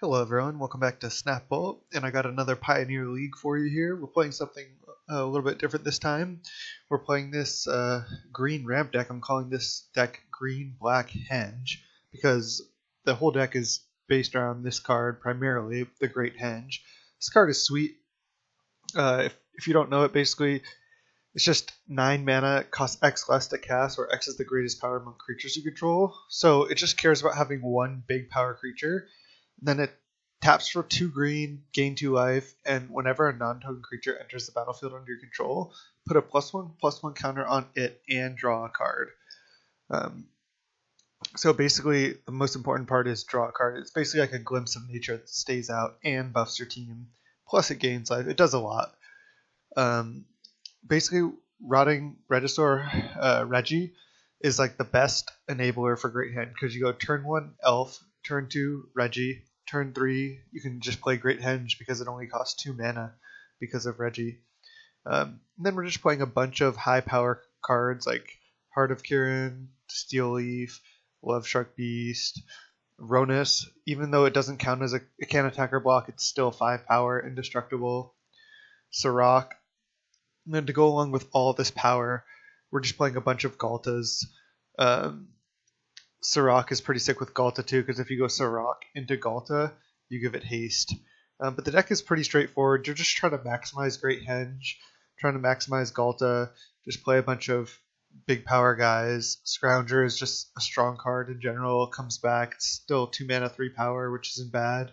Hello everyone, welcome back to Snapbolt, and I got another Pioneer League for you here. We're playing something a little bit different this time. We're playing this green ramp deck. I'm calling this deck Green Black Henge because the whole deck is based around this card primarily, the Great Henge. This card is sweet. If you don't know it, basically it's just 9 mana, it costs X less to cast, where X is the greatest power among creatures you control. So it just cares about having one big power creature. Then it taps for 2 green, gain 2 life, and whenever a non-token creature enters the battlefield under your control, put a +1/+1 counter on it and draw a card. So basically, the most important part is draw a card. It's basically like a glimpse of nature that stays out and buffs your team. Plus it gains life. It does a lot. Basically, Rotting Regisaur, Reggie, is like the best enabler for Great Henge because you go turn 1 Elf, turn 2 Reggie, turn 3 you can just play Great Henge because it only costs 2 mana because of Reggie. Then we're just playing a bunch of high power cards like Heart of Kiran, Steelleaf, Lovestruck Beast, Rhonas. Even though it doesn't count as it can't attack or block, it's still 5 power, indestructible. Surrak. And then to go along with all this power, we're just playing a bunch of Ghaltas. Surrak is pretty sick with Ghalta too, because if you go Surrak into Ghalta, you give it haste. But the deck is pretty straightforward. You're just trying to maximize Great Henge, trying to maximize Ghalta, just play a bunch of big power guys. Scrounger is just a strong card in general. It comes back. It's still 2 mana, 3 power, which isn't bad.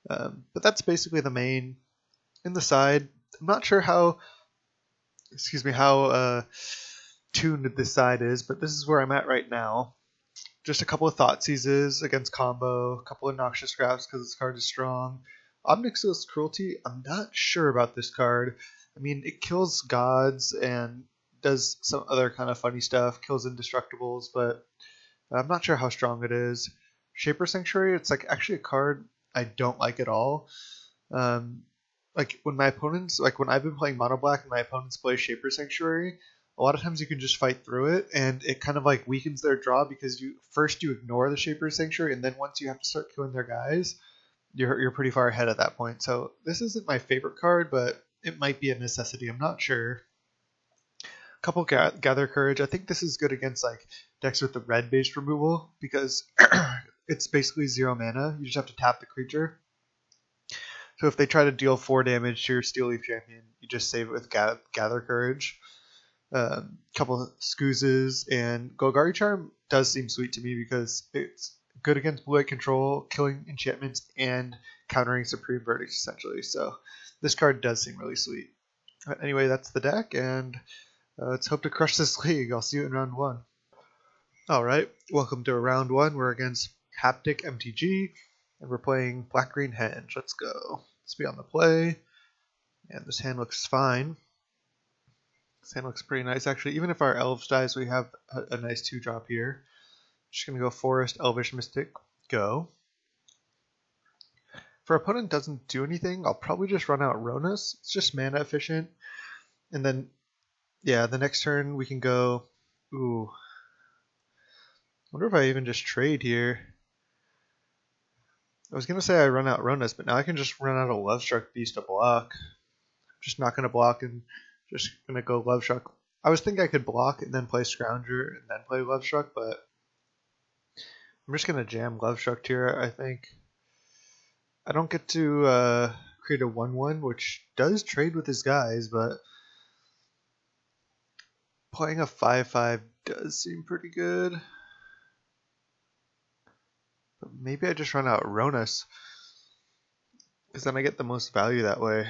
But that's basically the main. In the side, I'm not sure how tuned this side is, but this is where I'm at right now. Just a couple of Thought Seizes against combo, a couple of Noxious Scraps because this card is strong. Omnix's Cruelty, I'm not sure about this card. I mean, it kills gods and does some other kind of funny stuff, kills indestructibles, but I'm not sure how strong it is. Shaper Sanctuary, it's like actually a card I don't like at all. Like when I've been playing Mono Black and my opponents play Shaper Sanctuary, a lot of times you can just fight through it, and it kind of like weakens their draw because you ignore the Shaper Sanctuary, and then once you have to start killing their guys, you're pretty far ahead at that point. So this isn't my favorite card, but it might be a necessity. I'm not sure. Couple Gather Courage. I think this is good against like decks with the red based removal because it's basically 0 mana. You just have to tap the creature. So if they try to deal 4 damage to your Steelleaf Champion, you just save it with Gather Courage. Couple of Scoozes, and Golgari Charm does seem sweet to me because it's good against blue-white control, killing enchantments, and countering Supreme Verdict essentially. So this card does seem really sweet. But anyway, that's the deck, and let's hope to crush this league. I'll see you in round 1. Alright, welcome to round 1. We're against Haptic MTG, and we're playing Black Green Henge. Let's go. Let's be on the play. And this hand looks fine. This hand looks pretty nice actually. Even if our Elves dies, we have a nice 2-drop here. Just going to go Forest, Elvish Mystic, go. If our opponent doesn't do anything, I'll probably just run out Rhonas. It's just mana efficient. And then, yeah, the next turn we can go... Ooh. I wonder if I even just trade here. I was going to say I run out Rhonas, but now I can just run out a Lovestruck Beast to block. I'm just not going to block and just going to go Lovestruck. I was thinking I could block and then play Scrounger and then play Lovestruck, but I'm just going to jam Lovestruck here, I think. I don't get to create a 1/1, which does trade with his guys, but playing a 5/5 does seem pretty good. But maybe I just run out Rhonas, because then I get the most value that way.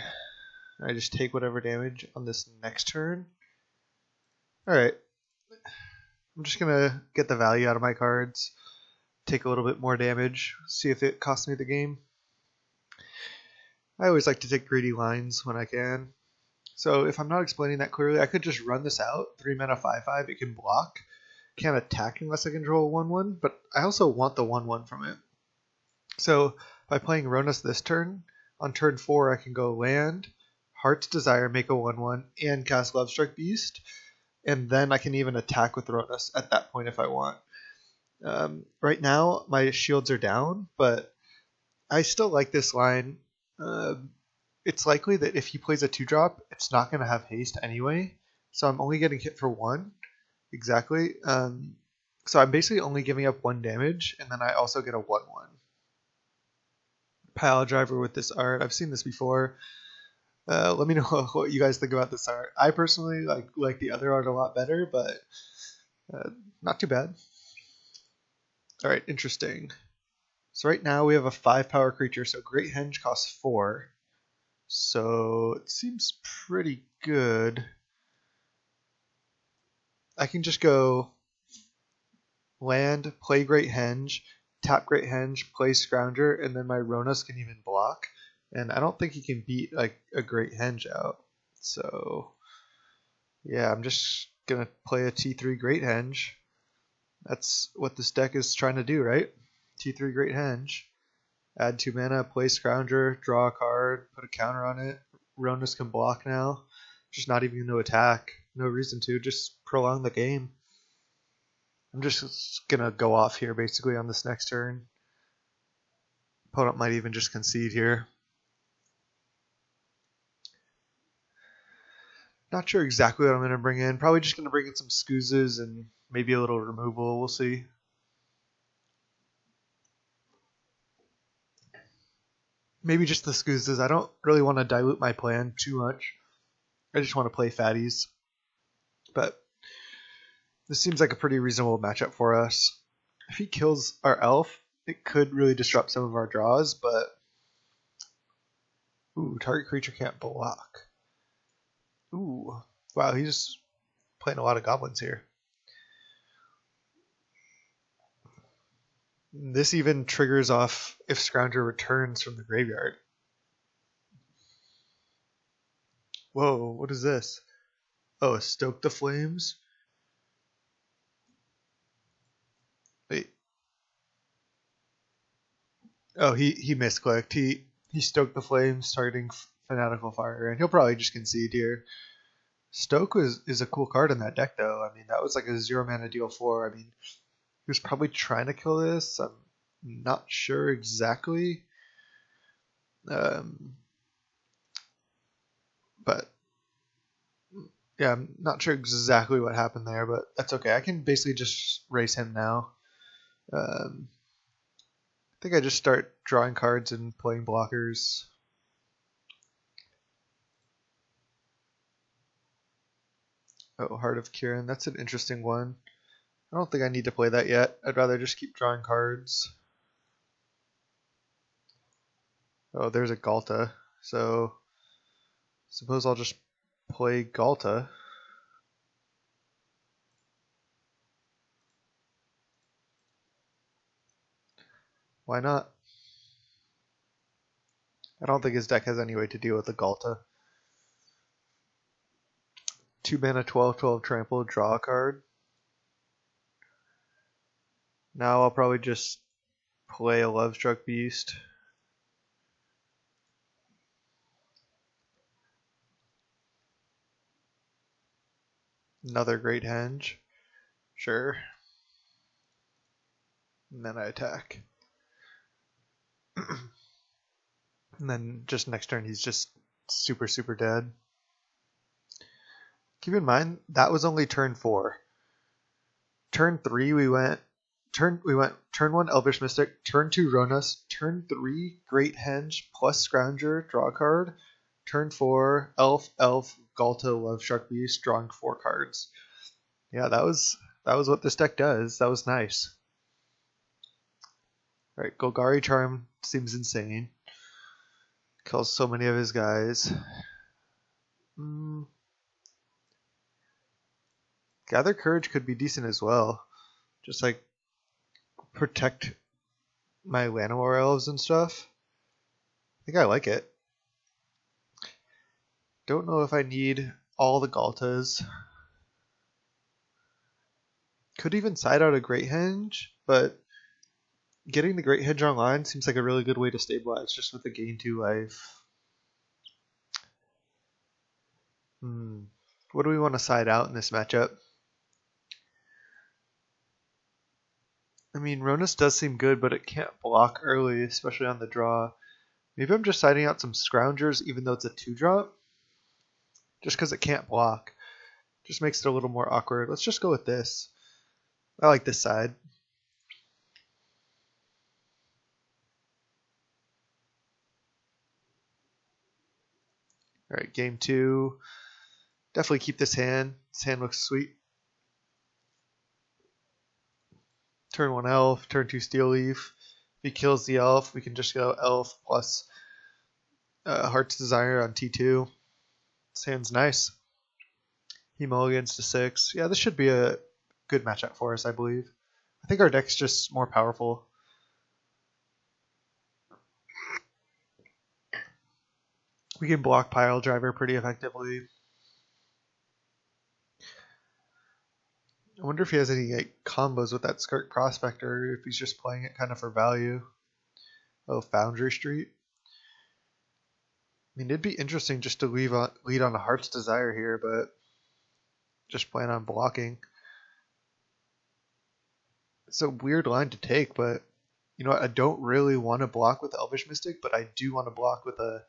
I just take whatever damage on this next turn. Alright. I'm just going to get the value out of my cards. Take a little bit more damage. See if it costs me the game. I always like to take greedy lines when I can. So if I'm not explaining that clearly, I could just run this out. 3 mana 5/5. It can block. Can't attack unless I control a 1/1. But I also want the 1/1 from it. So by playing Rhonas this turn, on turn 4 I can go land, Heart's Desire, make a 1/1, and cast Lovestruck Beast, and then I can even attack with Rhonas at that point if I want. Right now, my shields are down, but I still like this line. It's likely that if he plays a 2-drop, it's not going to have haste anyway. So I'm only getting hit for 1. Exactly. So I'm basically only giving up 1 damage, and then I also get a 1/1. Pile driver with this art. I've seen this before. Let me know what you guys think about this art. I personally like the other art a lot better, but not too bad. All right, interesting. So right now we have a 5-power creature, so Great Henge costs 4. So it seems pretty good. I can just go land, play Great Henge, tap Great Henge, play Scrounger, and then my Rhonas can even block. And I don't think he can beat like a Great Henge out. So yeah, I'm just gonna play a T3 Great Henge. That's what this deck is trying to do, right? T3 Great Henge. Add 2 mana, play Scrounger, draw a card, put a counter on it. Rhonas can block now. Just not even going to attack. No reason to. Just prolong the game. I'm just going to go off here basically on this next turn. Opponent might even just concede here. Not sure exactly what I'm going to bring in. Probably just going to bring in some Scoozes and maybe a little removal. We'll see. Maybe just the Scoozes. I don't really want to dilute my plan too much. I just want to play fatties. But this seems like a pretty reasonable matchup for us. If he kills our elf, it could really disrupt some of our draws, but... Ooh, target creature can't block. Ooh, wow, he's playing a lot of goblins here. This even triggers off if Scrounger returns from the graveyard. Whoa, what is this? Oh, Stoke the Flames? Wait. Oh, he misclicked. He stoked the Flames, targeting Fanatical Fire, and he'll probably just concede here. Stoke is a cool card in that deck, though. I mean, that was like a 0 mana deal 4. I mean, he was probably trying to kill this. I'm not sure exactly. But yeah, I'm not sure exactly what happened there, but that's okay. I can basically just race him now. I think I just start drawing cards and playing blockers. Oh, Heart of Kiran. That's an interesting one. I don't think I need to play that yet. I'd rather just keep drawing cards. Oh, there's a Ghalta. So, suppose I'll just play Ghalta. Why not? I don't think his deck has any way to deal with the Ghalta. 2 mana, 12/12 trample, draw a card. Now I'll probably just play a Lovestruck Beast. Another Great Henge. Sure. And then I attack. And then just next turn he's just super, super dead. Keep in mind, that was only turn 4. Turn 3 we went turn 1 Elvish Mystic, turn 2 Rhonas, turn 3 Great Henge plus Scrounger, draw a card. Turn 4 Elf, Ghalta, Lovestruck Beast, drawing 4 cards. Yeah, that was what this deck does. That was nice. Alright, Golgari Charm seems insane. Kills so many of his guys. Gather Courage could be decent as well. Just like protect my Llanowar Elves and stuff. I think I like it. Don't know if I need all the Ghaltas. Could even side out a Great Henge, but getting the Great Henge online seems like a really good way to stabilize just with the gain 2 life. What do we want to side out in this matchup? I mean, Rhonas does seem good, but it can't block early, especially on the draw. Maybe I'm just siding out some Scroungers, even though it's a 2-drop. Just because it can't block. Just makes it a little more awkward. Let's just go with this. I like this side. Alright, game 2. Definitely keep this hand. This hand looks sweet. Turn 1 elf, turn 2 Steelleaf. If he kills the elf, we can just go elf plus Heart's Desire on T2. This hand's nice. He mulligans to 6. Yeah, this should be a good matchup for us, I believe. I think our deck's just more powerful. We can block Pile Driver pretty effectively. I wonder if he has any combos with that Skirk Prospector, if he's just playing it kind of for value. Oh, Foundry Street. I mean, it'd be interesting just to lead on a Heart's Desire here, but just plan on blocking. It's a weird line to take, but you know what? I don't really want to block with Elvish Mystic, but I do want to block with a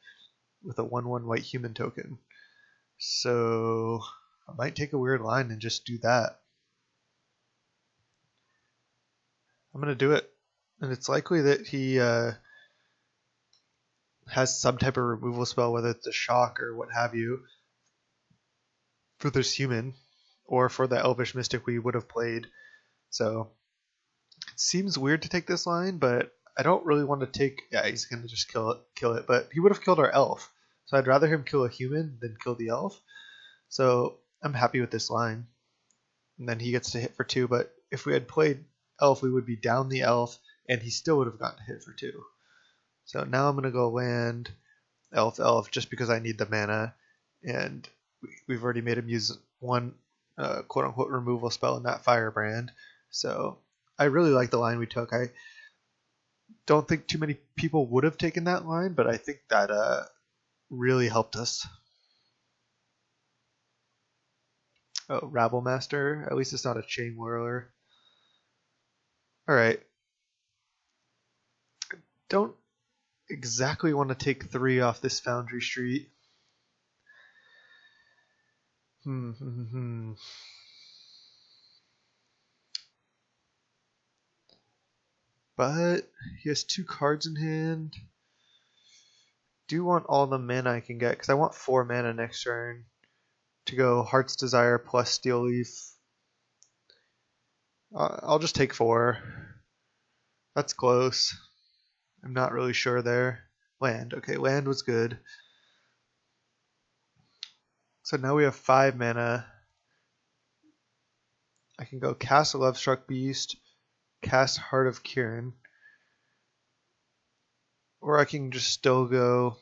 1/1 white human token. So I might take a weird line and just do that. I'm going to do it. And it's likely that he has some type of removal spell, whether it's a shock or what have you, for this human, or for the Elvish Mystic we would have played. So it seems weird to take this line, but I don't really want to take... Yeah, he's going to just kill it, but he would have killed our elf. So I'd rather him kill a human than kill the elf. So I'm happy with this line. And then he gets to hit for 2, but if we had played elf, we would be down the elf, and he still would have gotten to hit for 2. So now I'm going to go land elf just because I need the mana, and we've already made him use one quote-unquote removal spell in that Firebrand. So I really like the line we took. I don't think too many people would have taken that line, but I think that really helped us. Oh, Rabble Master. At least it's not a Chain Whirler. Alright. Don't exactly want to take 3 off this Foundry Street. But he has 2 cards in hand. Do want all the mana I can get, because I want 4 mana next turn to go Heart's Desire plus Steelleaf. I'll just take 4. That's close. I'm not really sure there. Land. Okay, land was good. So now we have 5 mana. I can go cast a Lovestruck Beast, cast Heart of Kiran, or I can just still go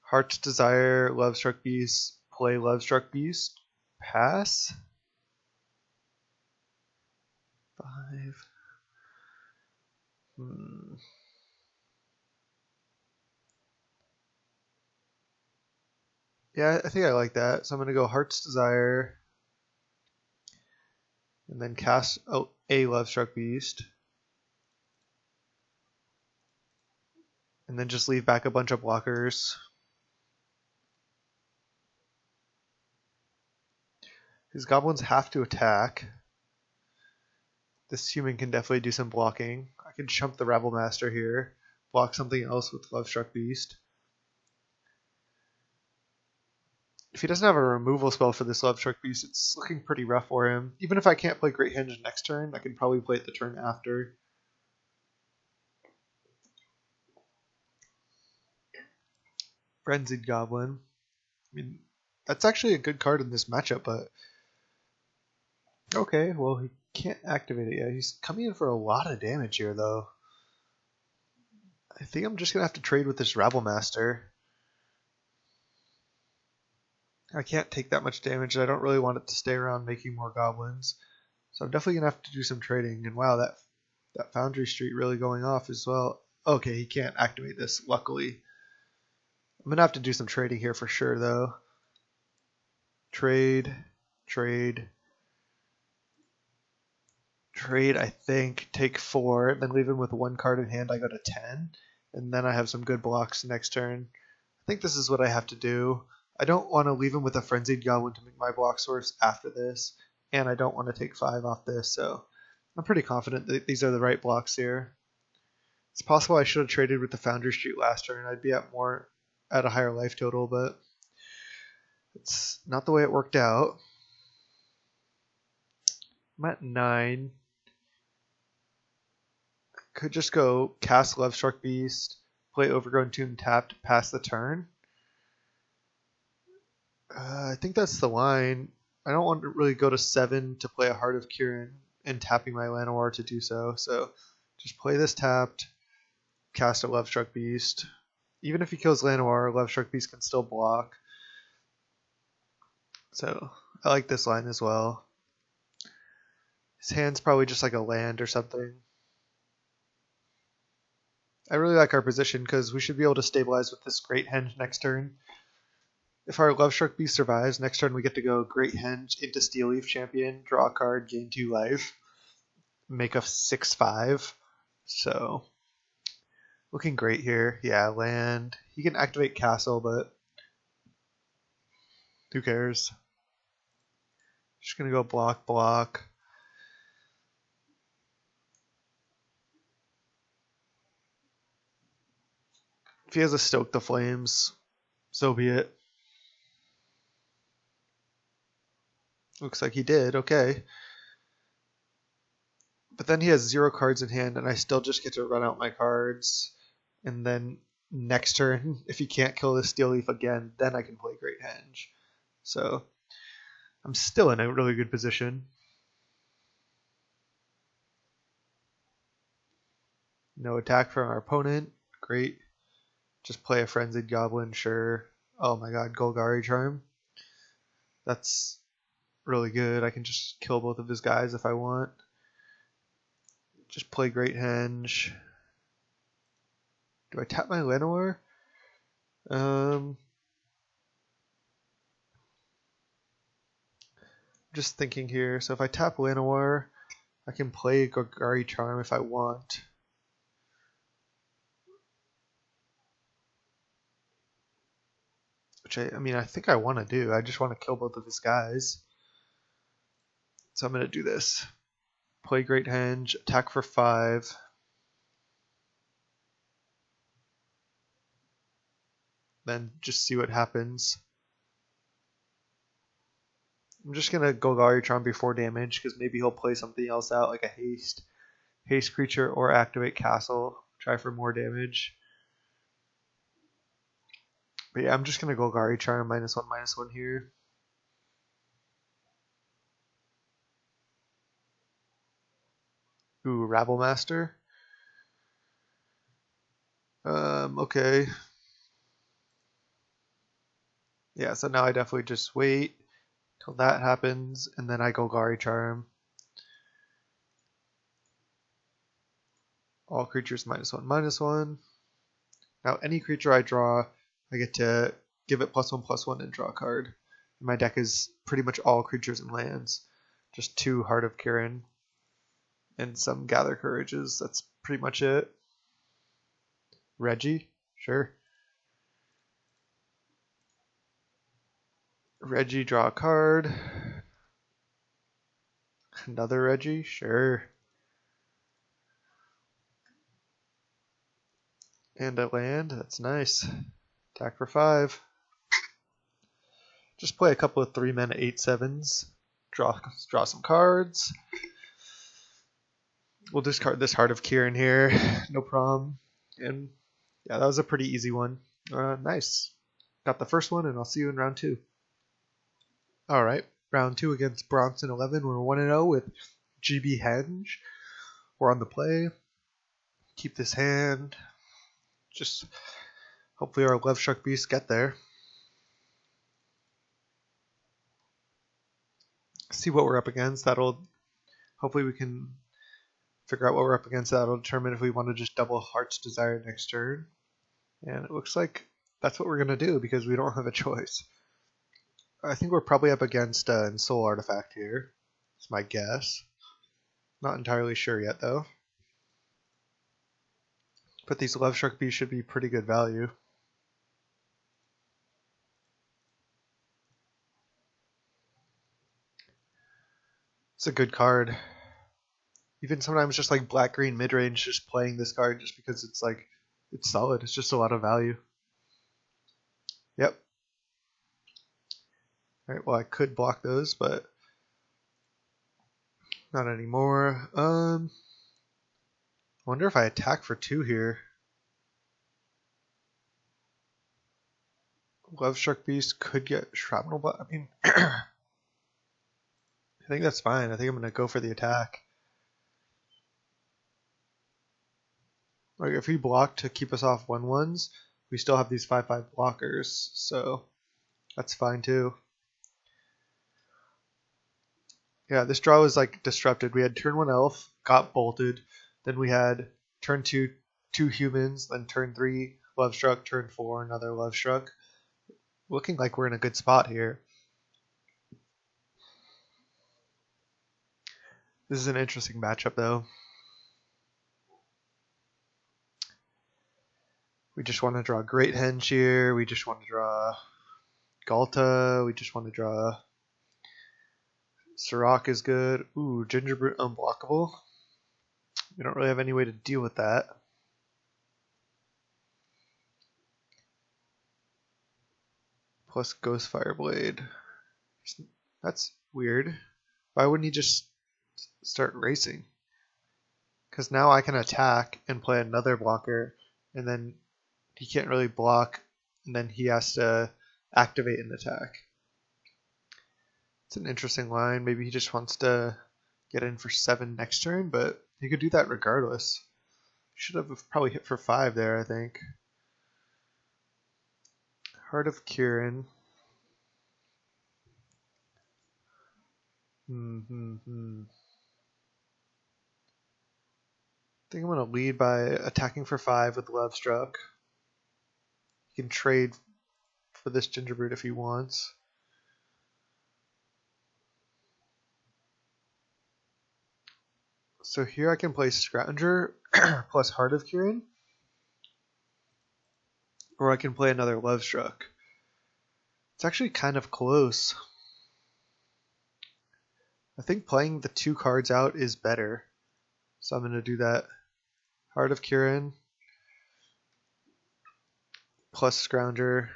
Heart's Desire, Lovestruck Beast, play Lovestruck Beast, pass. 5. Yeah, I think I like that. So I'm going to go Heart's Desire, and then cast a Lovestruck Beast, and then just leave back a bunch of blockers. His goblins have to attack. This human can definitely do some blocking. I can chump the Rabble Master here, block something else with Lovestruck Beast. If he doesn't have a removal spell for this Lovestruck Beast, it's looking pretty rough for him. Even if I can't play Great Henge next turn, I can probably play it the turn after. Frenzied Goblin. I mean, that's actually a good card in this matchup, but... Okay, well, he can't activate it yet. He's coming in for a lot of damage here, though. I think I'm just going to have to trade with this Rabble Master. I can't take that much damage. I don't really want it to stay around making more goblins. So I'm definitely going to have to do some trading. And wow, that Foundry Street really going off as well. Okay, he can't activate this, luckily. I'm going to have to do some trading here for sure, though. Trade. trade, I think, take 4, then leave him with 1 card in hand. I go to 10, and then I have some good blocks next turn. I think this is what I have to do. I don't want to leave him with a Frenzied Goblin to make my block source after this, and I don't want to take 5 off this, so I'm pretty confident that these are the right blocks here. It's possible I should have traded with the Foundry Street last turn. I'd be at a higher life total, but it's not the way it worked out. I'm at 9. Could just go cast Lovestruck Beast, play Overgrown Tomb tapped, pass the turn. I think that's the line. I don't want to really go to 7 to play a Heart of Kiran and tapping my Llanowar to do so. So just play this tapped, cast a Lovestruck Beast. Even if he kills Llanowar, Lovestruck Beast can still block. So I like this line as well. His hand's probably just like a land or something. I really like our position because we should be able to stabilize with this Great Henge next turn. If our Lovestruck Beast survives, next turn we get to go Great Henge into Steelleaf Champion, draw a card, gain 2 life, make a 6/5. So, looking great here. Yeah, land. He can activate Castle, but who cares? Just gonna go block, block. If he has a Stoke the Flames, so be it. Looks like he did, okay. But then he has 0 cards in hand, and I still just get to run out my cards. And then next turn, if he can't kill the Steelleaf again, then I can play Great Henge. So I'm still in a really good position. No attack from our opponent. Great. Just play a Frenzied Goblin, sure. Oh my god, Golgari Charm. That's really good. I can just kill both of his guys if I want. Just play Great Henge. Do I tap my Llanowar? Just thinking here. So if I tap Llanowar, I can play Golgari Charm if I want. Which I mean, I think I want to do. I just want to kill both of his guys. So I'm going to do this. Play Great Henge, attack for 5. Then just see what happens. I'm just going to Golgari Charm before damage because maybe he'll play something else out like a haste creature or activate castle. Try for more damage. But yeah, I'm just going to Golgari Charm -1/-1 here. Ooh, Rabble Master. Okay. Yeah, so now I definitely just wait till that happens, and then I Golgari Charm. All creatures -1/-1. Now any creature I draw, I get to give it +1/+1 and draw a card. My deck is pretty much all creatures and lands. Just 2 Heart of Kiran and some Gather Courages. That's pretty much it. Reggie? Sure. Reggie, draw a card. Another Reggie? Sure. And a land? That's nice. Attack for 5. Just play a couple of 3-mana 8/7s. Draw some cards. We'll discard this Heart of Kiran here. No problem. And yeah, that was a pretty easy one. Nice. Got the first one, and I'll see you in round 2. Alright, round 2 against Bronson 11. We're 1-0 with GB Henge. We're on the play. Keep this hand. Just hopefully our Lovestruck Beasts get there. See what we're up against. Hopefully we can figure out what we're up against. That'll determine if we want to just double Heart's Desire next turn. And it looks like that's what we're going to do because we don't have a choice. I think we're probably up against Soul Artifact here. That's my guess. Not entirely sure yet though. But these Lovestruck Beasts should be pretty good value. It's a good card. Even sometimes just like black-green mid-range, just playing this card just because it's like, it's solid. It's just a lot of value. Yep. Alright, well I could block those, but not anymore. I wonder if I attack for 2 here. Lovestruck Beast could get Shrapnel, but I mean, I think that's fine. I think I'm going to go for the attack. Like, if we block to keep us off 1/1s, we still have these 5/5 blockers, so that's fine too. Yeah, this draw was like disrupted. We had turn 1 elf, got bolted, then we had turn 2, 2 humans, then turn 3 Lovestruck, turn 4 another Lovestruck. Looking like we're in a good spot here. This is an interesting matchup though. We just want to draw Great Henge here. We just want to draw Ghalta. We just want to draw Surrak is good. Ooh, Gingerbrute unblockable. We don't really have any way to deal with that. Plus Ghost Fireblade. That's weird. Why wouldn't he just start racing? Because now I can attack and play another blocker, and then he can't really block, and then he has to activate an attack. It's an interesting line. Maybe he just wants to get in for 7 next turn, but he could do that regardless. Should have probably hit for 5 there, I think. Heart of Kiran. I think I'm going to lead by attacking for 5 with Lovestruck. He can trade for this Gingerbrute if he wants. So here I can play Scrounger plus Heart of Kiran. Or I can play another Lovestruck. It's actually kind of close. I think playing the 2 cards out is better. So I'm going to do that. Heart of Kiran plus Scrounger.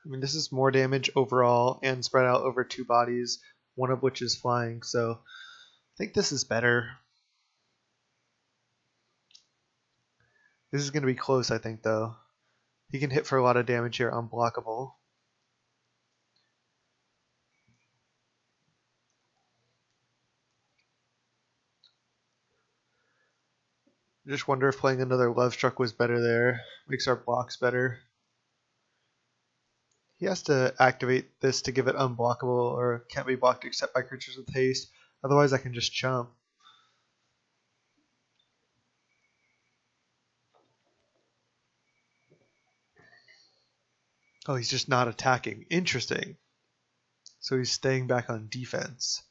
I mean, this is more damage overall and spread out over 2 bodies, one of which is flying. So I think this is better. This is going to be close, I think, though. He can hit for a lot of damage here, unblockable. I just wonder if playing another Lovestruck was better there. Makes our blocks better. He has to activate this to give it unblockable, or can't be blocked except by creatures with haste. Otherwise I can just chump. Oh, he's just not attacking. Interesting. So he's staying back on defense.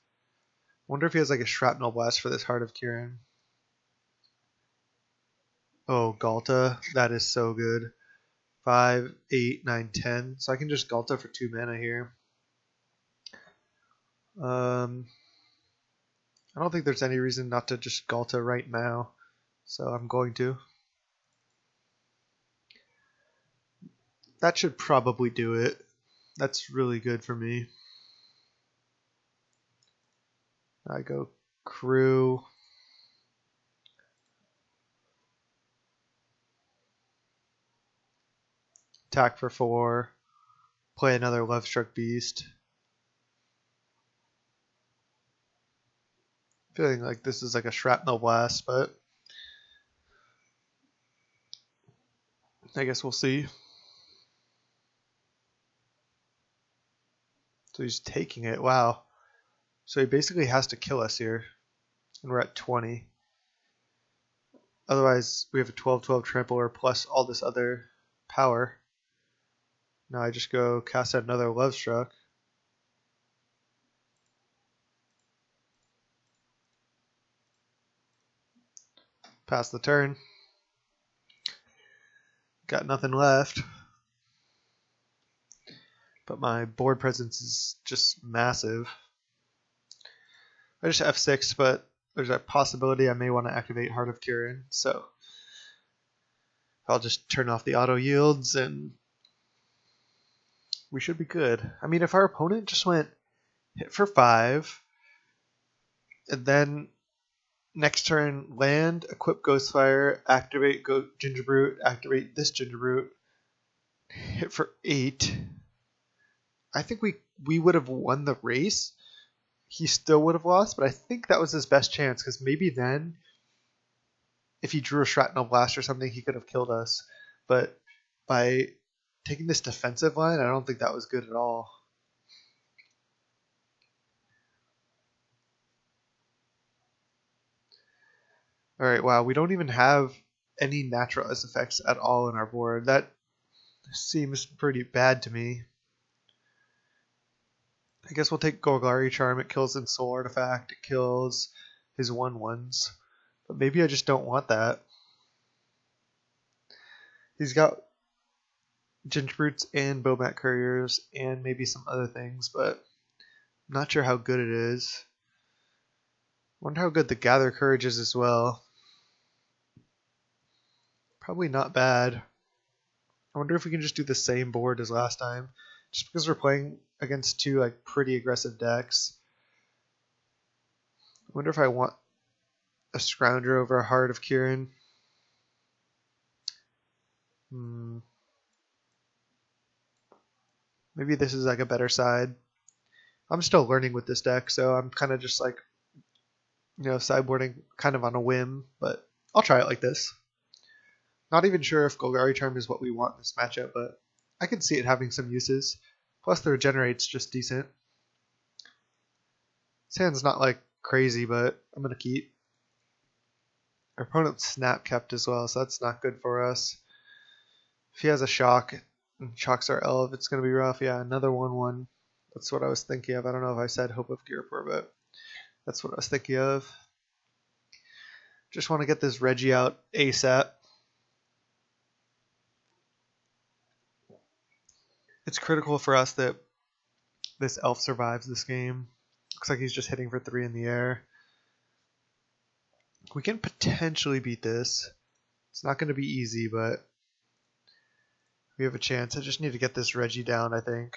Wonder if he has like a Shrapnel Blast for this Heart of Kiran. Oh, Ghalta. That is so good. 5, 8, 9, 10. So I can just Ghalta for 2 mana here. I don't think there's any reason not to just Ghalta right now. So I'm going to. That should probably do it. That's really good for me. I go Crew. Attack for 4. Play another Lovestruck Beast. Feeling like this is like a Shrapnel Blast, but I guess we'll see. So he's taking it. Wow. So he basically has to kill us here. And we're at 20. Otherwise, we have a 12/12 trampler plus all this other power. Now I just go cast out another Lovestruck. Pass the turn. Got nothing left. But my board presence is just massive. I just F6, but there's a possibility I may want to activate Heart of Kiran, so I'll just turn off the auto yields and we should be good. I mean, if our opponent just went hit for 5, and then next turn land, equip Ghostfire, activate Gingerbrute, activate this Gingerbrute, hit for 8, I think we would have won the race. He still would have lost, but I think that was his best chance, because maybe then, if he drew a Shrapnel Blast or something, he could have killed us. But by taking this defensive line, I don't think that was good at all. Alright, wow, we don't even have any natural S effects at all in our board. That seems pretty bad to me. I guess we'll take Golgari Charm. It kills in Soul Artifact. It kills his 1/1s. But maybe I just don't want that. He's got Gingerbrutes and Bomat Couriers and maybe some other things, but I'm not sure how good it is. Wonder how good the Gather Courage is as well. Probably not bad. I wonder if we can just do the same board as last time. Just because we're playing against two like pretty aggressive decks. I wonder if I want a Scrounger over a Heart of Kiran. Maybe this is like a better side. I'm still learning with this deck, so I'm kind of just like, sideboarding kind of on a whim, but I'll try it like this. Not even sure if Golgari Charm is what we want in this matchup, but I can see it having some uses. Plus the regenerate's just decent. This hand's not like crazy, but I'm going to keep. Our opponent's Snap kept as well, so that's not good for us. If he has a shock and shocks our Elf, it's going to be rough. Yeah, another 1/1. That's what I was thinking of. I don't know if I said Hope of Girapur, but that's what I was thinking of. Just want to get this Reggie out ASAP. It's critical for us that this Elf survives this game. Looks like he's just hitting for 3 in the air. We can potentially beat this. It's not going to be easy, but we have a chance. I just need to get this Reggie down, I think.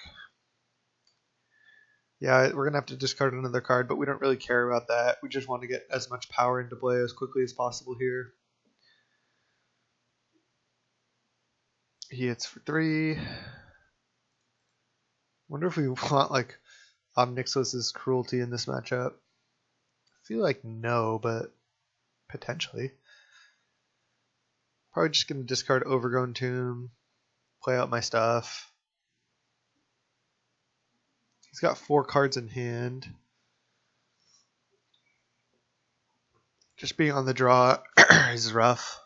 Yeah, we're going to have to discard another card, but we don't really care about that. We just want to get as much power into play as quickly as possible here. He hits for 3. Wonder if we want like Omnixos's Cruelty in this matchup. I feel like no, but potentially. Probably just going to discard Overgrown Tomb, play out my stuff. He's got 4 cards in hand. Just being on the draw is rough.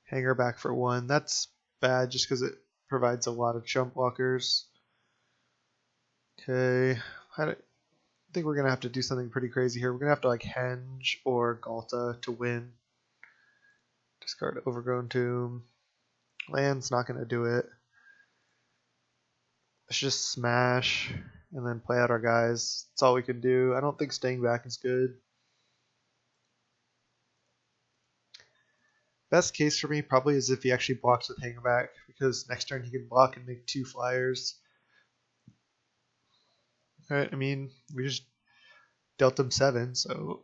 Hanger back for 1. That's bad just because it provides a lot of jump blockers. Okay. I think we're going to have to do something pretty crazy here. We're going to have to like Henge or Ghalta to win. Discard Overgrown Tomb. Land's not going to do it. Let's just smash and then play out our guys. That's all we can do. I don't think staying back is good. Best case for me probably is if he actually blocks with Hang Back, because next turn he can block and make 2 flyers. Alright, I mean, we just dealt him 7, so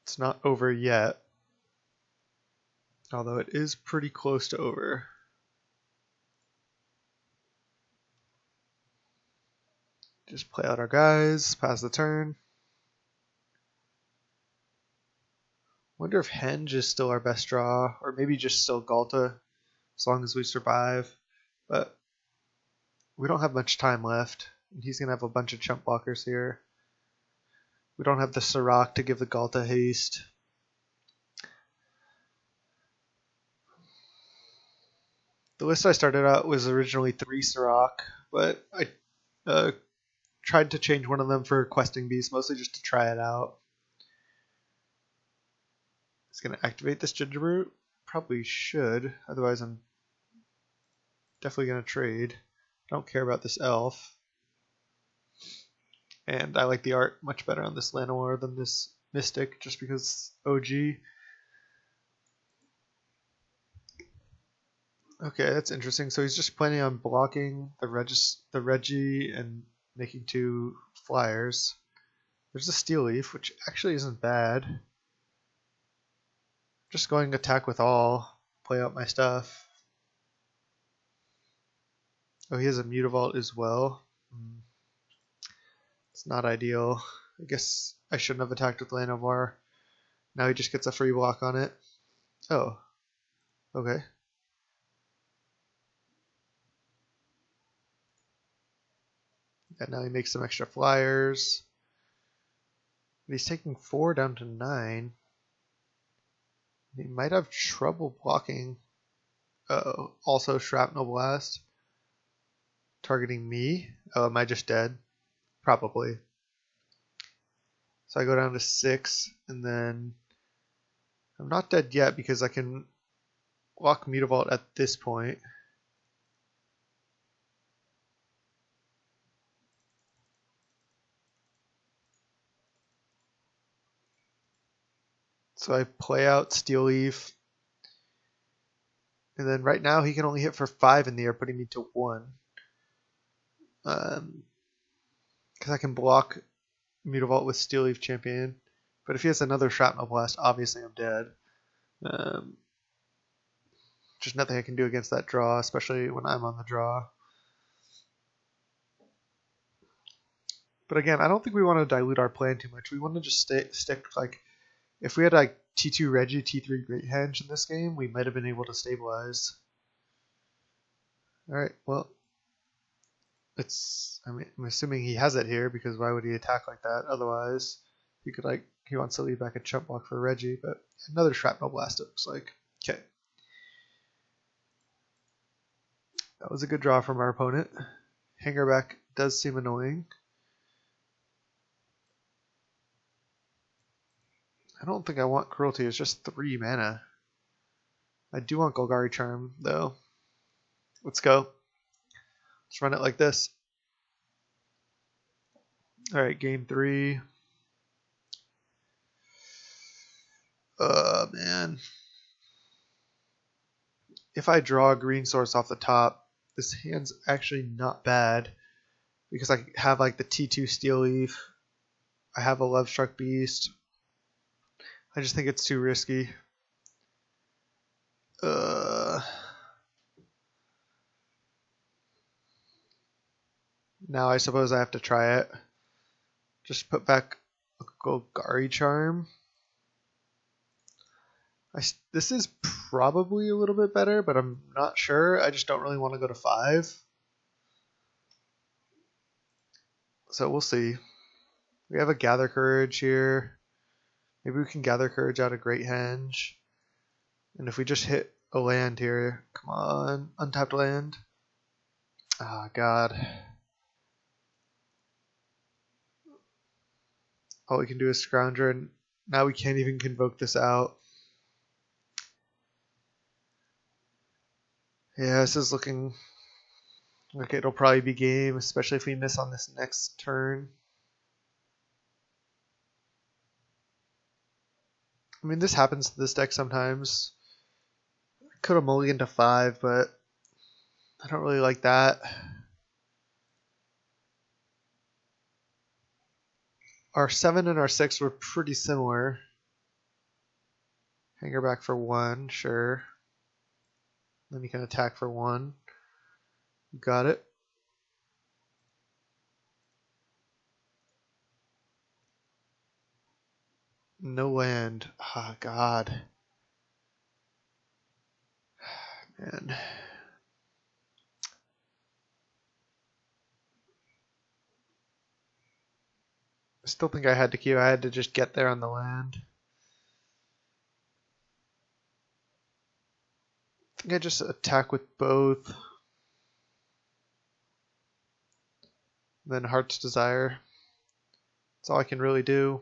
it's not over yet. Although it is pretty close to over. Just play out our guys, pass the turn. Wonder if Henge is still our best draw, or maybe just still Ghalta, as long as we survive. But we don't have much time left, and he's going to have a bunch of chump blockers here. We don't have the Surrak to give the Ghalta haste. The list I started out was originally 3 Surrak, but I tried to change one of them for Questing Beast, mostly just to try it out. It's going to activate this Gingerroot. Probably should, otherwise I'm definitely going to trade. I don't care about this elf. And I like the art much better on this Llanowar than this Mystic, just because OG. Okay, that's interesting. So he's just planning on blocking the Reggie and making 2 flyers. There's a Steelleaf, which actually isn't bad. Just going attack with all, play out my stuff. Oh, he has a Mutavault as well. It's not ideal. I guess I shouldn't have attacked with Llanowar. Now he just gets a free block on it. Oh, okay. And now he makes some extra flyers. But he's taking 4 down to 9. He might have trouble blocking. Uh-oh. Also Shrapnel Blast. Targeting me. Oh, am I just dead? Probably. So I go down to 6, and then I'm not dead yet because I can block Mutavault at this point. So I play out Steelleaf. And then right now he can only hit for 5 in the air, putting me to 1. Because I can block Mutavault with Steelleaf Champion. But if he has another Shrapnel Blast, obviously I'm dead. Just nothing I can do against that draw, especially when I'm on the draw. But again, I don't think we want to dilute our plan too much. We want to just stick like, if we had like T2 Reggie, T3 Great Henge in this game, we might have been able to stabilize. Alright, well, I'm assuming he has it here, because why would he attack like that? Otherwise, he wants to leave back a chump block for Reggie, but another Shrapnel Blast, it looks like. Okay. That was a good draw from our opponent. Hangerback does seem annoying. I don't think I want Cruelty, it's just 3 mana. I do want Golgari Charm, though. Let's go. Let's run it like this. Alright, game 3. Man. If I draw a green source off the top, this hand's actually not bad. Because I have like the T2 Steelleaf. I have a Lovestruck Beast. I just think it's too risky. Now I suppose I have to try it. Just put back a Golgari Charm. This is probably a little bit better, but I'm not sure. I just don't really want to go to 5. So we'll see. We have a Gather Courage here. Maybe we can Gather Courage out of Great Henge. And if we just hit a land here, come on, untapped land. Ah, God. All we can do is Scrounger, and now we can't even convoke this out. Yeah, this is looking like it'll probably be game, especially if we miss on this next turn. I mean, this happens to this deck sometimes. I could have mulliganed to 5, but I don't really like that. Our 7 and our 6 were pretty similar. Hanger back for 1, sure. Then you can attack for 1. Got it. No land. Ah, God. Man. I still think I had to keep. I had to just get there on the land. I think I just attack with both. Then Heart's Desire. That's all I can really do.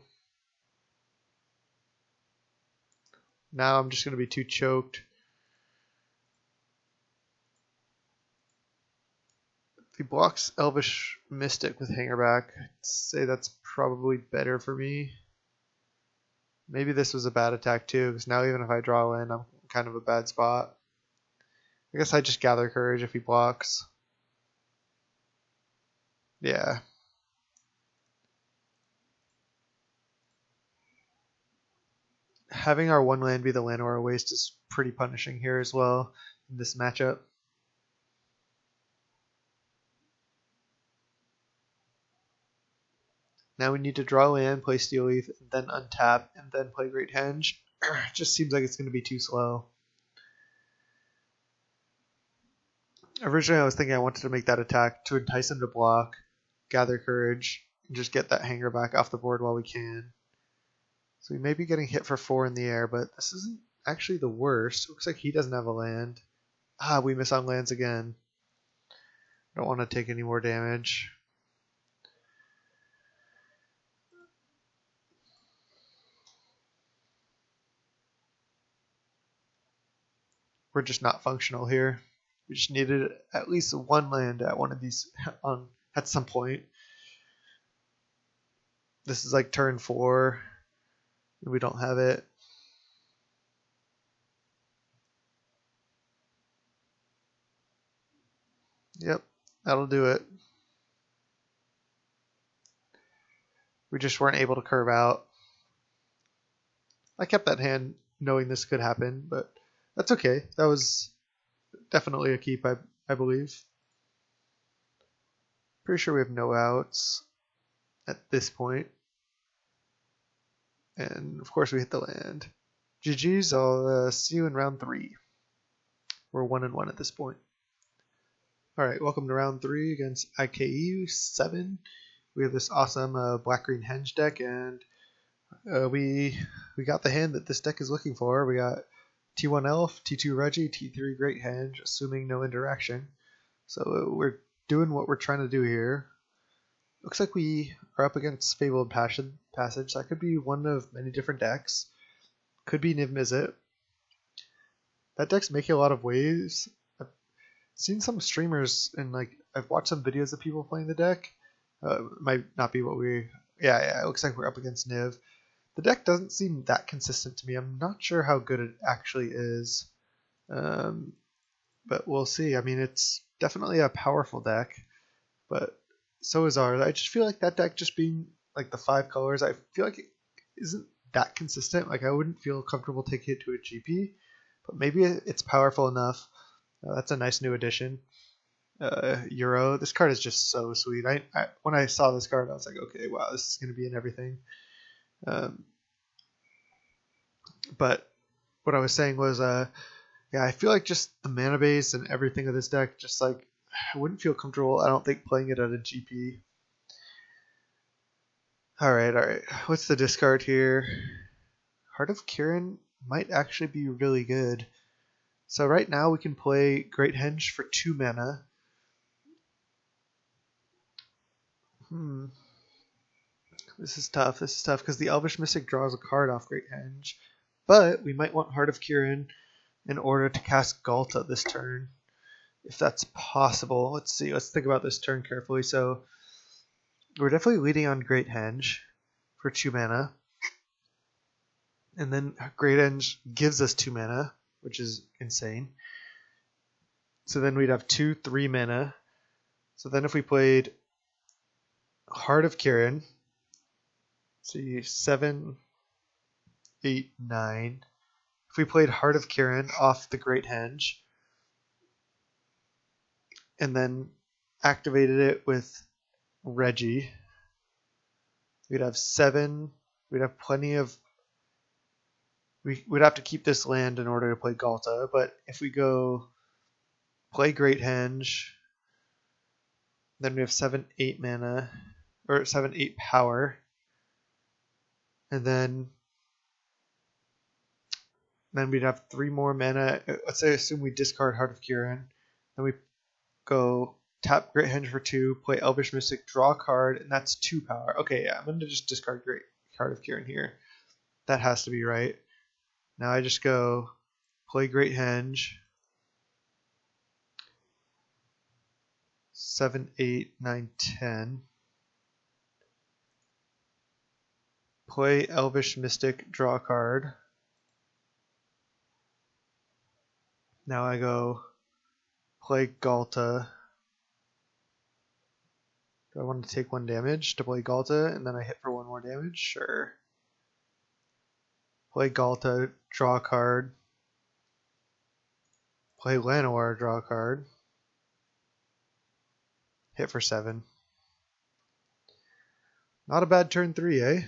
Now I'm just going to be too choked. If he blocks Elvish Mystic with Hangerback, I'd say that's probably better for me. Maybe this was a bad attack too, because now even if I draw in, I'm kind of a bad spot. I guess I just Gather Courage if he blocks. Yeah. Having our one land be the Llanowar Wastes is pretty punishing here as well in this matchup. Now we need to draw land, play Steelleaf, and then untap, and then play Great Henge. It just seems like it's going to be too slow. Originally I was thinking I wanted to make that attack to entice him to block, Gather Courage, and just get that hanger back off the board while we can. So we may be getting hit for 4 in the air, but this isn't actually the worst. Looks like he doesn't have a land. Ah, we miss on lands again. Don't want to take any more damage. We're just not functional here. We just needed at least one land at one of these at some point. This is like turn 4. We don't have it. Yep, that'll do it. We just weren't able to curve out. I kept that hand knowing this could happen, but that's okay. That was definitely a keep, I believe. Pretty sure we have no outs at this point. And of course we hit the land. GG's, I'll see you in round 3. We're 1-1 at this point. Alright, welcome to round 3 against IKE 7. We have this awesome Black-Green Henge deck, and we got the hand that this deck is looking for. We got T1 Elf, T2 Reggie, T3 Great Henge, assuming no interaction. So we're doing what we're trying to do here. Looks like we are up against Fabled Passage. That could be one of many different decks. Could be Niv Mizzet. That deck's making a lot of waves. I've seen some streamers and I've watched some videos of people playing the deck. Might not be what we... Yeah, it looks like we're up against Niv. The deck doesn't seem that consistent to me. I'm not sure how good it actually is. But we'll see. I mean, it's definitely a powerful deck, but so is ours. I just feel like that deck just being like the 5 colors, I feel like it isn't that consistent. Like I wouldn't feel comfortable taking it to a GP, but maybe it's powerful enough. That's a nice new addition. Euro. This card is just so sweet. When I saw this card, I was like, okay, wow, this is going to be in everything. But what I was saying was, yeah, I feel like just the mana base and everything of this deck, just like I wouldn't feel comfortable. I don't think playing it at a GP. All right. What's the discard here? Heart of Kiran might actually be really good. So right now we can play Great Henge for 2 mana. This is tough. This is tough because the Elvish Mystic draws a card off Great Henge. But we might want Heart of Kiran in order to cast Ghalta this turn, if that's possible. Let's see. Let's think about this turn carefully. So we're definitely leading on Great Henge for 2 mana. And then Great Henge gives us 2 mana, which is insane. So then we'd have 2-3 mana. So then if we played Heart of Kiran, see 7, 8, 9. If we played Heart of Kiran off the Great Henge, and then activated it with Reggie, we'd have 7. We'd have plenty of... We'd have to keep this land in order to play Ghalta, but if we go play Great Henge, then we have 7, 8 mana, or 7, 8 power, and then we'd have 3 more mana. Let's say assume we discard Heart of Kiran, then we go tap Great Henge for 2, play Elvish Mystic, draw a card, and that's 2 power. Okay, yeah, I'm going to just discard Heart of Kiran here. That has to be right. Now I just go play Great Henge. 7, 8, 9, 10. Play Elvish Mystic, draw a card. Now I go play Ghalta. Do I want to take 1 damage to play Ghalta and then I hit for 1 more damage? Sure. Play Ghalta, draw a card. Play Llanowar, draw a card. Hit for 7. Not a bad turn 3, eh?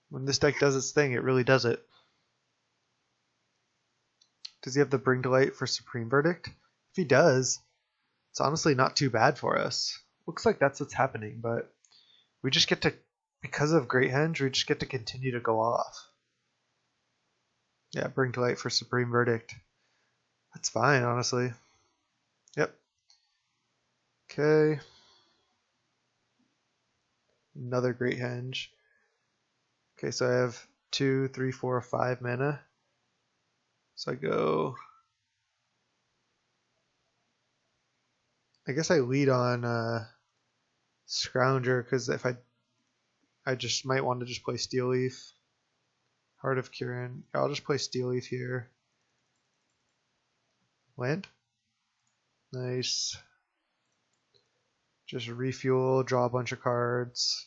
When this deck does its thing, it really does it. Does he have the Bring to Light for Supreme Verdict? If he does, it's honestly not too bad for us. Looks like that's what's happening, but we just get to, because of Great Henge, we just get to continue to go off. Yeah, Bring to Light for Supreme Verdict. That's fine, honestly. Yep. Okay. Another Great Henge. Okay, so I have 2, 3, 4, 5 mana. So I go... I guess I lead on Scrounger, because if I just might want to just play Steelleaf. Heart of Kiran. I'll just play Steelleaf here. Land. Nice. Just refuel, draw a bunch of cards.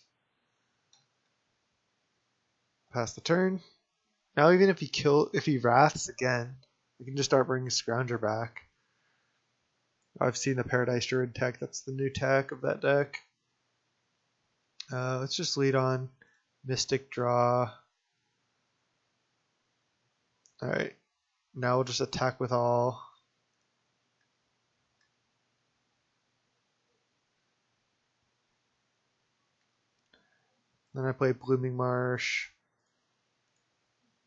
Pass the turn. Now even if he wraths again, we can just start bringing Scrounger back. I've seen the Paradise Druid tech. That's the new tech of that deck. Let's just lead on Mystic draw. Alright. Now we'll just attack with all. Then I play Blooming Marsh.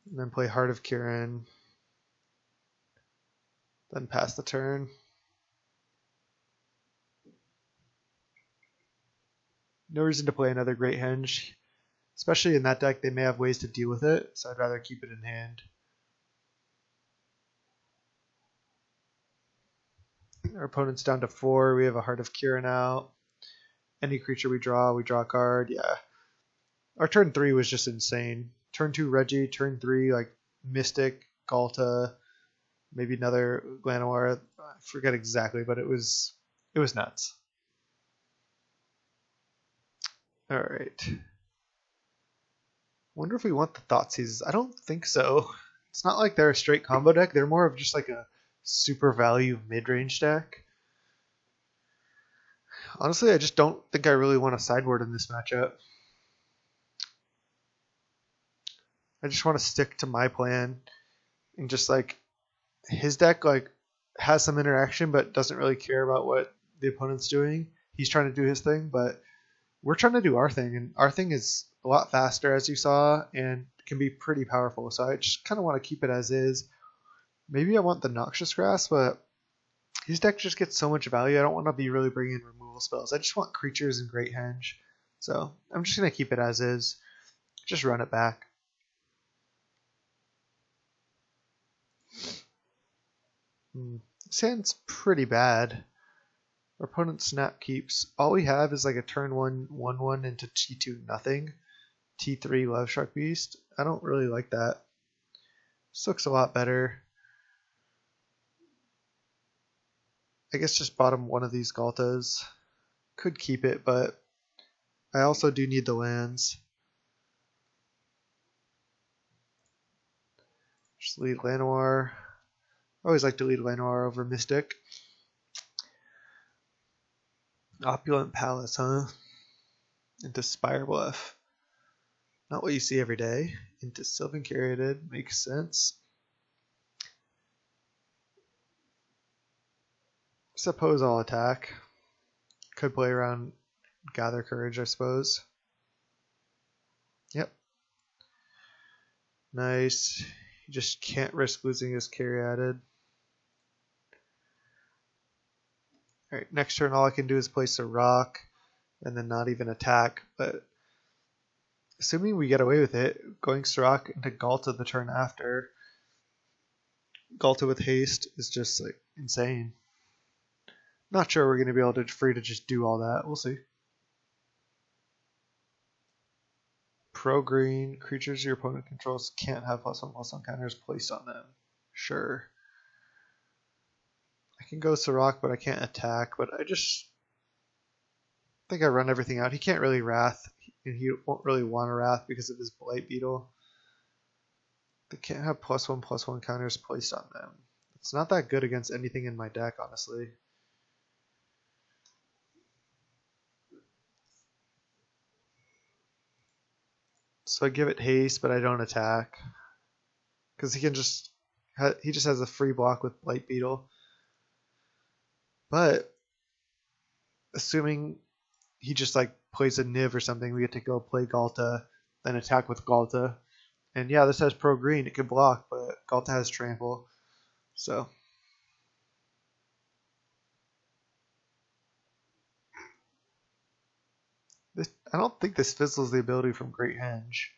And then play Heart of Kiran. Then pass the turn. No reason to play another Great Henge. Especially in that deck, they may have ways to deal with it, so I'd rather keep it in hand. Our opponent's down to 4. We have a Heart of Kiran out. Any creature we draw a card. Yeah. Our turn 3 was just insane. Turn 2 Reggie, turn 3 like Mystic, Ghalta, maybe another Llanowar. I forget exactly, but it was nuts. Alright. Wonder if we want the Thoughtseizes. I don't think so. It's not like they're a straight combo deck. They're more of just like a super value mid-range deck. Honestly, I just don't think I really want to sideboard in this matchup. I just want to stick to my plan and just like his deck like has some interaction but doesn't really care about what the opponent's doing. He's trying to do his thing, but we're trying to do our thing, and our thing is a lot faster, as you saw, and can be pretty powerful. So I just kind of want to keep it as is. Maybe I want the Noxious Grass, but his deck just gets so much value. I don't want to be really bringing in removal spells. I just want creatures and Great Henge. So I'm just going to keep it as is. Just run it back. This hand's pretty bad. Our opponent snap keeps. All we have is like a turn 1/1/1 into T2 nothing. T3 Lovestruck Beast. I don't really like that. This looks a lot better. I guess just bottom one of these Ghaltas. Could keep it, but I also do need the lands. Just lead Llanowar. I always like to lead Llanowar over Mystic. Opulent Palace, huh? Into Spire Bluff. Not what you see every day. Into Sylvan Curated. Makes sense. Suppose I'll attack. Could play around Gather Courage, I suppose. Yep. Nice. You just can't risk losing his Caryatid. Alright, next turn all I can do is play Surrak and then not even attack, but assuming we get away with it, going Surrak into Ghalta the turn after. Ghalta with haste is just like insane. Not sure we're going to be able to free to just do all that. We'll see. Pro green, creatures your opponent controls can't have +1/+1 counters placed on them. Sure. I can go Surrak, but I can't attack. But I just think I run everything out. He can't really Wrath, and he won't really want a Wrath because of his Blight Beetle. They can't have +1/+1 counters placed on them. It's not that good against anything in my deck, honestly. So I give it haste, but I don't attack. Because he just has a free block with Blight Beetle. But assuming he just like plays a Niv or something, we get to go play Ghalta, then attack with Ghalta. And yeah, this has pro green, it can block, but Ghalta has trample. So I don't think this fizzles the ability from Great Henge.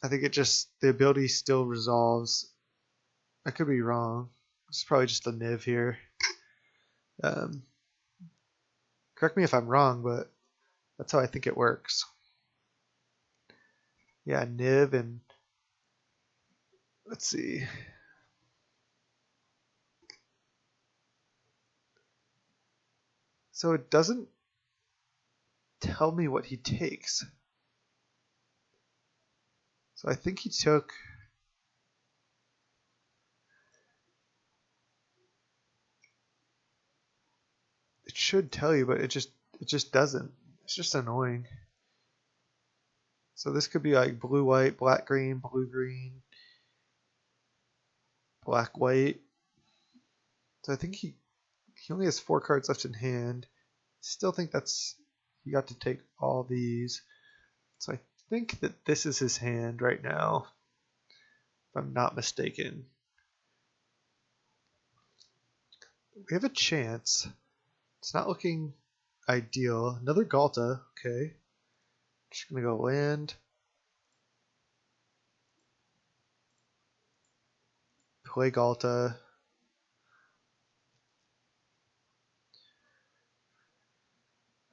I think the ability still resolves. I could be wrong. It's probably just a Niv here. Correct me if I'm wrong, but that's how I think it works. Yeah, Niv and let's see. So it doesn't tell me what he takes. So I think he took... It should tell you, but it just doesn't. It's just annoying. So this could be like blue-white, black-green, blue-green, black-white. So I think he only has 4 cards left in hand. Still think he got to take all these. So I think that this is his hand right now, if I'm not mistaken. We have a chance. It's not looking ideal. Another Ghalta. Okay. Just going to go land. Play Ghalta.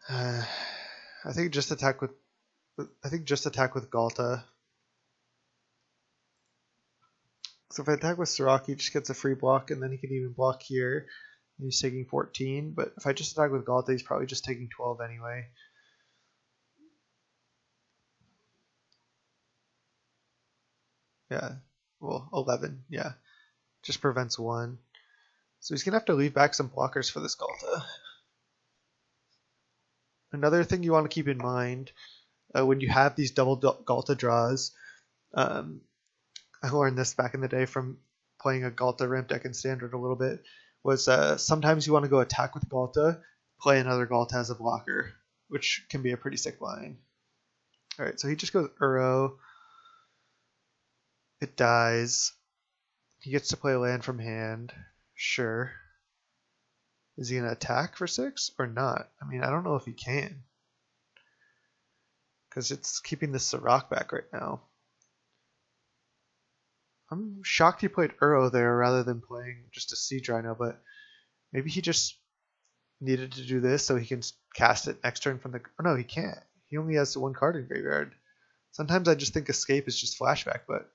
I think just attack with Ghalta. So if I attack with Surrak, he just gets a free block, and then he can even block here. He's taking 14, but if I just attack with Ghalta, he's probably just taking 12 anyway. Yeah, well, 11, yeah. Just prevents 1. So he's going to have to leave back some blockers for this Ghalta. Another thing you want to keep in mind when you have these double Ghalta draws, I learned this back in the day from playing a Ghalta ramp deck in Standard a little bit, was sometimes you want to go attack with Ghalta, play another Ghalta as a blocker, which can be a pretty sick line. Alright, so he just goes Uro. It dies. He gets to play a land from hand. Sure. Is he going to attack for 6 or not? I mean, I don't know if he can. Because it's keeping the Surrak back right now. I'm shocked he played Uro there rather than playing just a Siege Rhino, but maybe he just needed to do this so he can cast it next turn from the... Oh no, he can't. He only has 1 card in graveyard. Sometimes I just think Escape is just flashback, but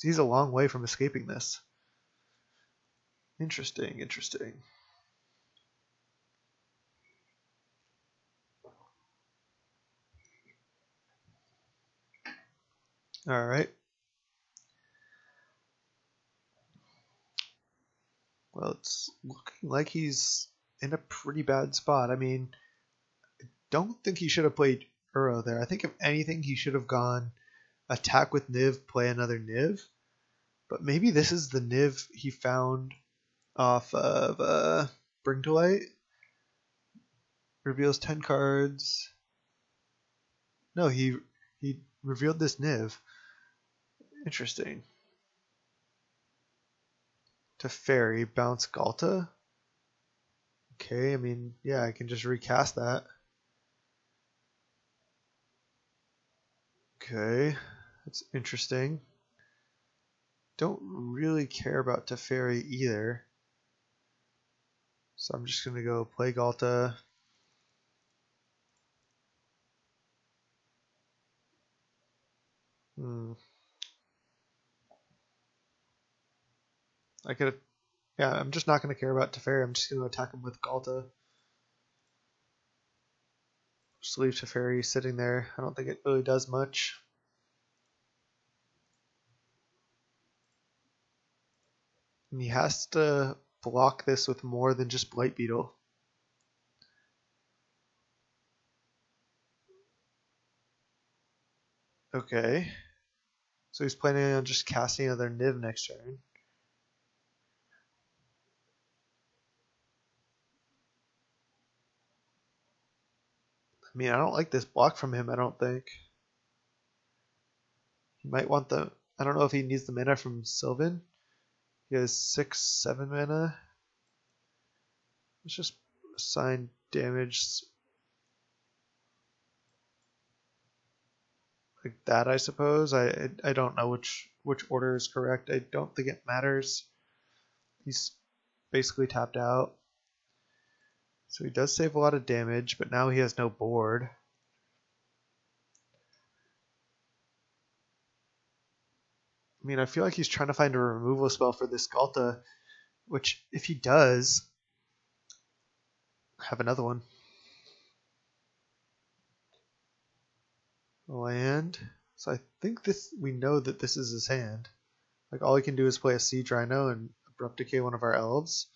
he's a long way from escaping this. Interesting, interesting. Alright. Well, it's looking like he's in a pretty bad spot. I mean, I don't think he should have played Uro there. I think if anything, he should have gone attack with Niv, play another Niv. But maybe this is the Niv he found off of Bring to Light. Reveals 10 cards. No, he revealed this Niv. Interesting. To Fairy, bounce Ghalta. Okay, I mean, yeah, I can just recast that. Okay, that's interesting. Don't really care about Teferi either. So I'm just going to go play Ghalta. I could, yeah, I'm just not going to care about Teferi. I'm just going to attack him with Ghalta. Just leave Teferi sitting there. I don't think it really does much. And he has to block this with more than just Blight Beetle. Okay. So he's planning on just casting another Niv next turn. I mean, I don't like this block from him, I don't think. He might want the... I don't know if he needs the mana from Sylvan. He has 6, 7 mana. Let's just assign damage like that, I suppose. I don't know which order is correct. I don't think it matters. He's basically tapped out. So he does save a lot of damage, but now he has no board. I mean, I feel like he's trying to find a removal spell for this Ghalta, which, if he does, have another one. Land. So I think we know that this is his hand. Like, all he can do is play a Siege Rhino and Abrupt Decay one of our elves.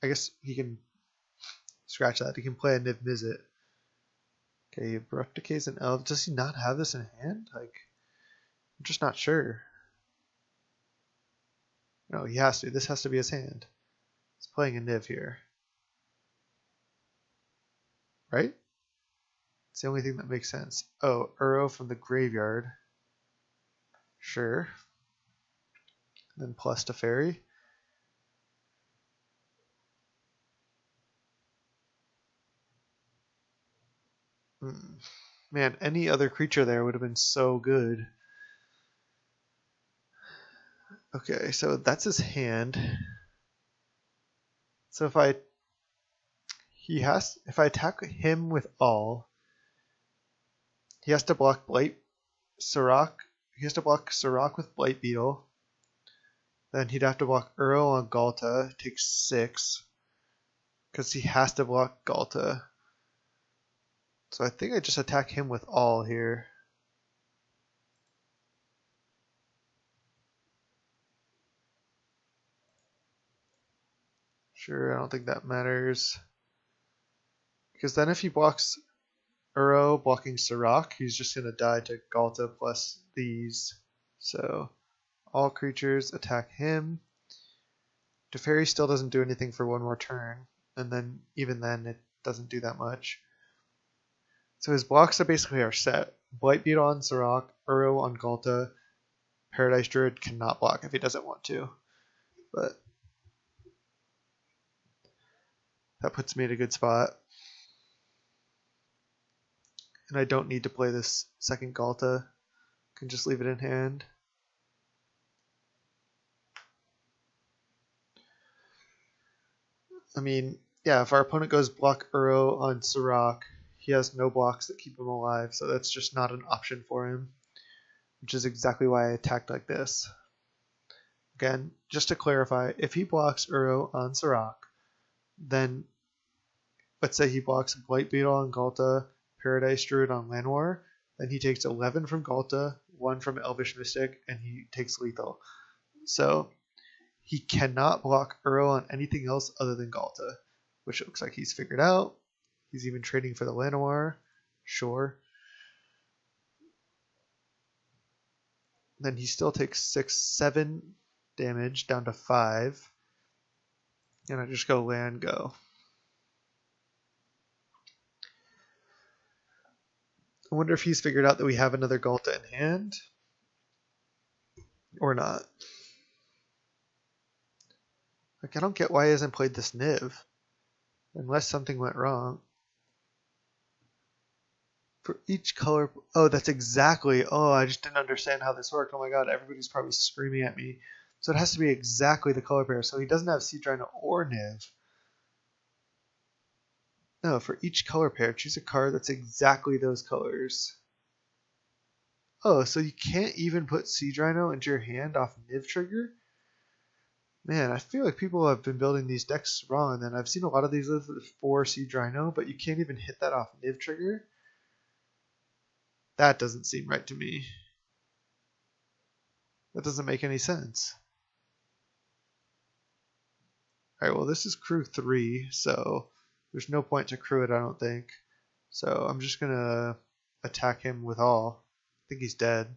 I guess he can scratch that. He can play a Niv Mizzet. Okay, Abrupt Decay's an elf. Does he not have this in hand? Like, I'm just not sure. No, he has to. This has to be his hand. He's playing a Niv here. Right? It's the only thing that makes sense. Oh, Uro from the graveyard. Sure. And then plus Teferi. Man, any other creature there would have been so good. Okay, so that's his hand. So if I attack him with all, he has to block Surrak. He has to block Surrak with Blight Beetle. Then he'd have to block Uro on Ghalta. Takes 6. Because he has to block Ghalta. So I think I just attack him with all here. Sure, I don't think that matters. Because then if he blocks Uro blocking Surrak, he's just going to die to Ghalta plus these. So all creatures attack him. Teferi still doesn't do anything for one more turn. And then even then it doesn't do that much. So his blocks are basically our set. Blight Beetle on Surrak, Uro on Ghalta. Paradise Druid cannot block if he doesn't want to. But that puts me in a good spot. And I don't need to play this second Ghalta. I can just leave it in hand. I mean, yeah, if our opponent goes block Uro on Surrak, he has no blocks that keep him alive, so that's just not an option for him. Which is exactly why I attacked like this. Again, just to clarify, if he blocks Uro on Surrak, then let's say he blocks Blight Beetle on Ghalta, Paradise Druid on Llanowar, then he takes 11 from Ghalta, 1 from Elvish Mystic, and he takes lethal. So he cannot block Uro on anything else other than Ghalta, which looks like he's figured out. He's even trading for the Llanowar. Sure. Then he still takes 6, 7 damage down to 5. And I just go land go. I wonder if he's figured out that we have another Ghalta in hand. Or not. Like, I don't get why he hasn't played this Niv. Unless something went wrong. For each color. Oh, that's exactly. Oh, I just didn't understand how this worked. Oh my god, everybody's probably screaming at me. So it has to be exactly the color pair. So he doesn't have Sea Drino or Niv. No, for each color pair, choose a card that's exactly those colors. Oh, so you can't even put Sea Drino into your hand off Niv trigger? Man, I feel like people have been building these decks wrong. And I've seen a lot of these with 4 Sea Drino, but you can't even hit that off Niv trigger? That doesn't seem right to me. That doesn't make any sense. Alright, well this is crew 3, so there's no point to crew it, I don't think. So I'm just gonna attack him with all. I think he's dead.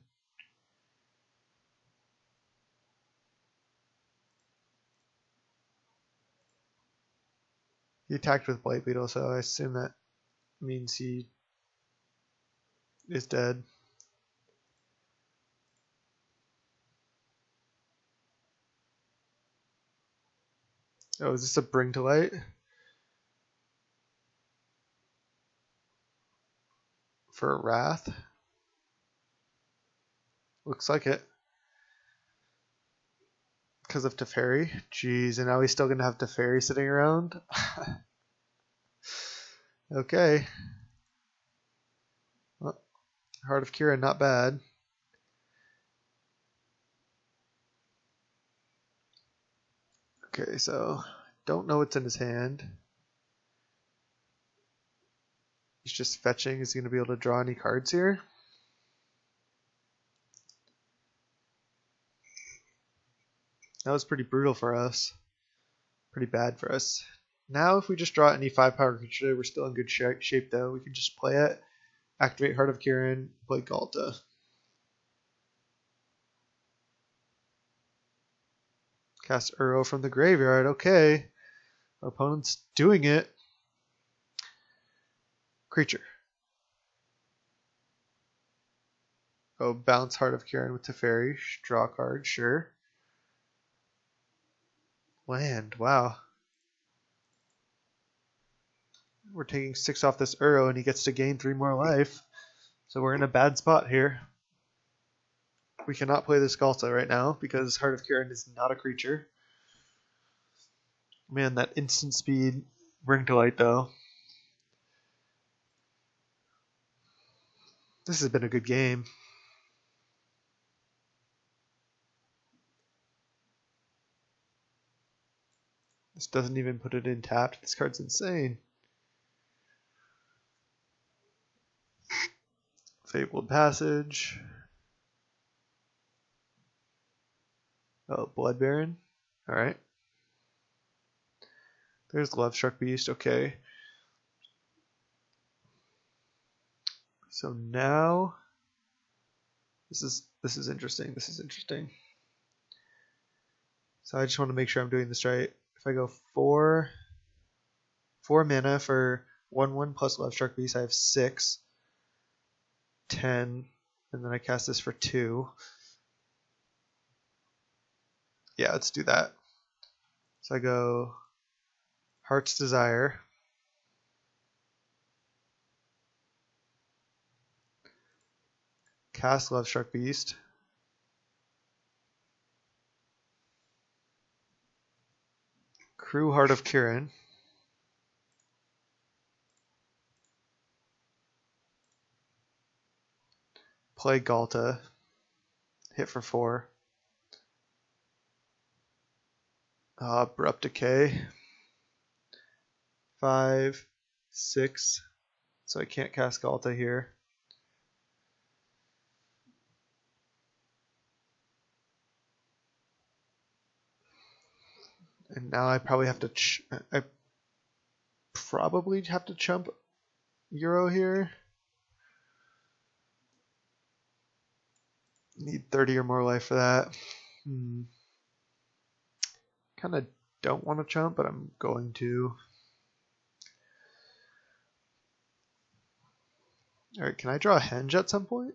He attacked with Blight Beetle, so I assume that means he is dead. Oh, is this a Bring to Light? For a Wrath? Looks like it. Because of Teferi? Jeez, and now he's still going to have Teferi sitting around? Okay. Well, Heart of Kiran, not bad. Okay, so don't know what's in his hand. He's just fetching. Is he going to be able to draw any cards here? That was pretty brutal for us. Pretty bad for us. Now if we just draw any 5-power creature, we're still in good shape though. We can just play it, activate Heart of Kiran, play Ghalta. Cast Uro from the graveyard. Okay. Our opponent's doing it. Creature. Oh, bounce Heart of Kiran with Teferi. Draw a card, sure. Land, wow. We're taking 6 off this Uro and he gets to gain 3 more life. So we're in a bad spot here. We cannot play this Ghalta right now because Heart of Kiran is not a creature. Man, that instant speed Bring to Light though. This has been a good game. This doesn't even put it in tapped. This card's insane. Fabled Passage. Oh, Blood Baron. Alright. There's Lovestruck Beast. Okay. So now this is interesting. This is interesting. So I just want to make sure I'm doing this right. If I go 4 mana for 1/1 plus Lovestruck Beast, I have 6, 10, and then I cast this for 2. Yeah, let's do that. So I go Heart's Desire. Cast Lovestruck Beast. Crew Heart of Kiran. Play Ghalta. Hit for 4. Abrupt Decay. 5, 6. So I can't cast Ghalta here. And now I probably have to chump Euro here. Need 30 or more life for that. Kind of don't want to chump, but I'm going to. Alright, can I draw a Henge at some point?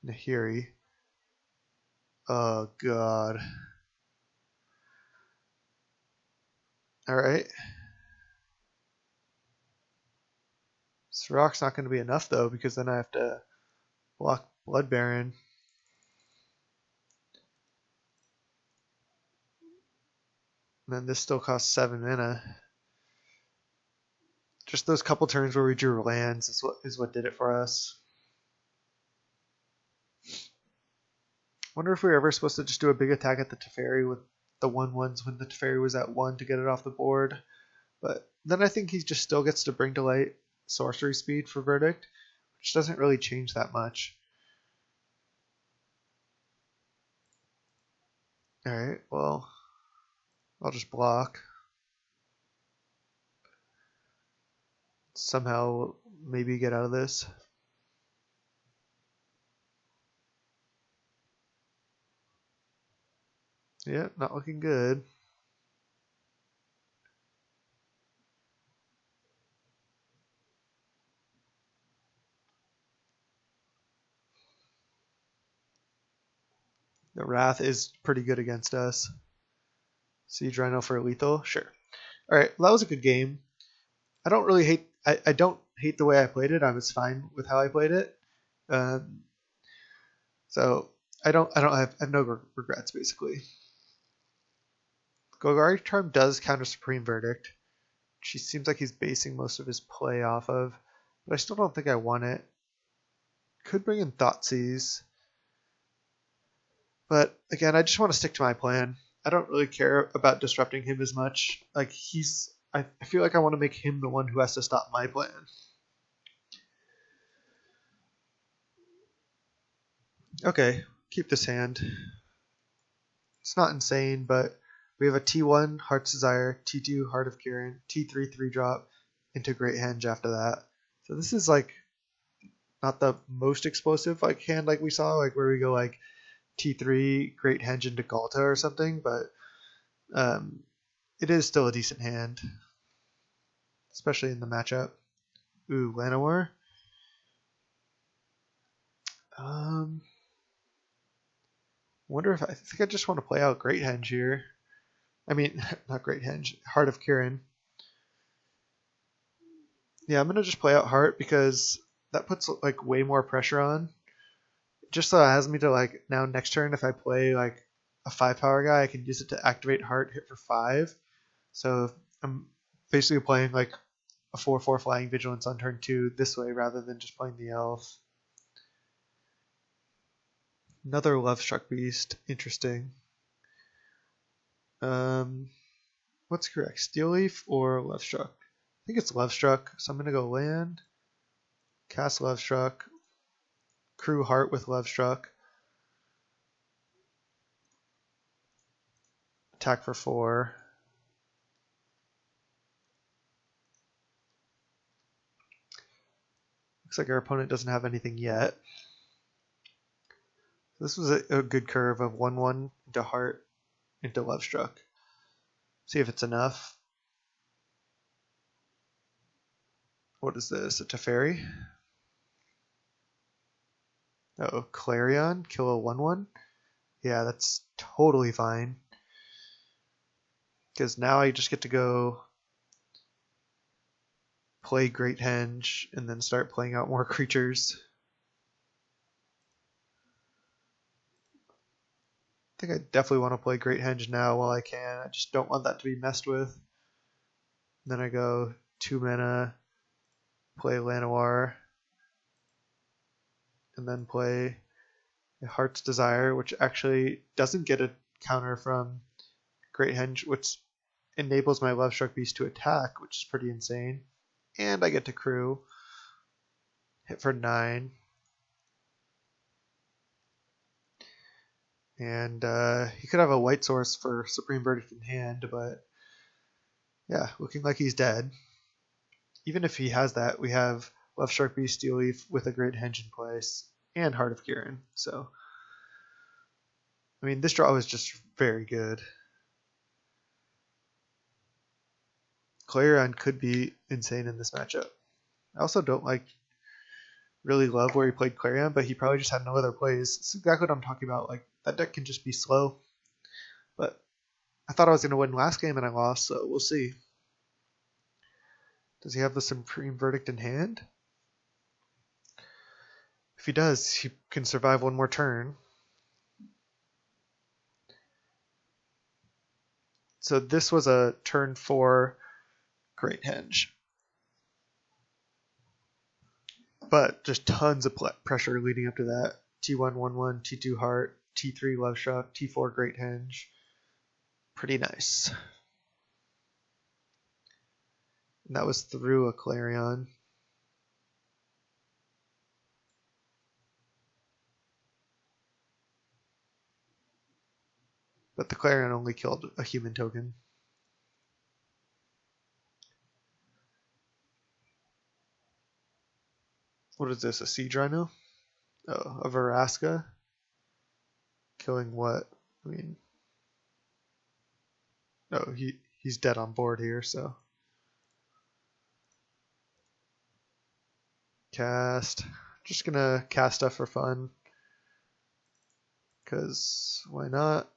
Nahiri. Oh god. Alright. Surrak's not going to be enough though, because then I have to block Blood Baron. And then this still costs 7 mana. Just those couple turns where we drew lands is what did it for us. Wonder if we were ever supposed to just do a big attack at the Teferi with the 1/1s when the Teferi was at 1 to get it off the board. But then I think he just still gets to bring to light sorcery speed for Verdict, which doesn't really change that much. Alright, well, I'll just block. Somehow maybe get out of this. Yeah, not looking good. The Wrath is pretty good against us. Siege Rhino for lethal? Sure. Alright, well, that was a good game. I don't really hate I don't hate the way I played it. I was fine with how I played it. So I have no regrets basically. Golgari Charm does counter Supreme Verdict. She seems like he's basing most of his play off of, but I still don't think I want it. Could bring in Thoughtseize. But again, I just want to stick to my plan. I don't really care about disrupting him as much. Like I feel like I want to make him the one who has to stop my plan. Okay, keep this hand. It's not insane, but we have a T1 Heart's Desire, T2 Heart of Kiran, T3 3-drop into Great Henge after that. So this is like not the most explosive like hand like we saw, like where we go like T3 Great Henge into Ghalta or something, but it is still a decent hand, especially in the matchup. Ooh, Llanowar. Wonder if I think I just want to play out Great Henge here. I mean, not Great Henge, Heart of Kiran. Yeah, I'm gonna just play out Heart because that puts like way more pressure on. Just allows me to like now next turn if I play like a 5-power guy, I can use it to activate Heart, hit for 5. So I'm basically playing like a 4/4 Flying Vigilance on turn 2 this way rather than just playing the Elf. Another Lovestruck Beast, interesting. What's correct, Steelleaf or Lovestruck? I think it's Lovestruck, so I'm gonna go land, cast Lovestruck, crew Heart with Lovestruck, attack for 4. Looks like our opponent doesn't have anything yet. This was a good curve of 1/1 into Heart into Lovestruck. See if it's enough. What is this? A Teferi? Oh, Clarion, kill a 1/1. Yeah, that's totally fine. Because now I just get to go play Great Henge and then start playing out more creatures. I think I definitely want to play Great Henge now while I can. I just don't want that to be messed with. Then I go 2 mana, play Llanowar, and then play Heart's Desire, which actually doesn't get a counter from Great Henge, which enables my Lovestruck Beast to attack, which is pretty insane. And I get to crew, hit for 9. And he could have a white source for Supreme Verdict in hand, but yeah, looking like he's dead. Even if he has that, we have Lovestruck Beast, Steelleaf with a Great Henge in place, and Heart of Kiran. So, I mean, this draw was just very good. Clarion could be insane in this matchup. I also don't really love where he played Clarion, but he probably just had no other plays. It's exactly what I'm talking about. Like, that deck can just be slow. But I thought I was going to win last game and I lost, so we'll see. Does he have the Supreme Verdict in hand? If he does, he can survive one more turn. So this was a turn 4 Great Henge. But just tons of pressure leading up to that. T1, 1-1, T2 Heart, T3 Lovestruck, T4 Great Henge. Pretty nice. And that was through a Clarion. But the Clarion only killed a human token. What is this, a Siege Rhino? Oh, a Veraska? Killing what? I mean... Oh, he's dead on board here, so... Cast. Just gonna cast stuff for fun. Because why not?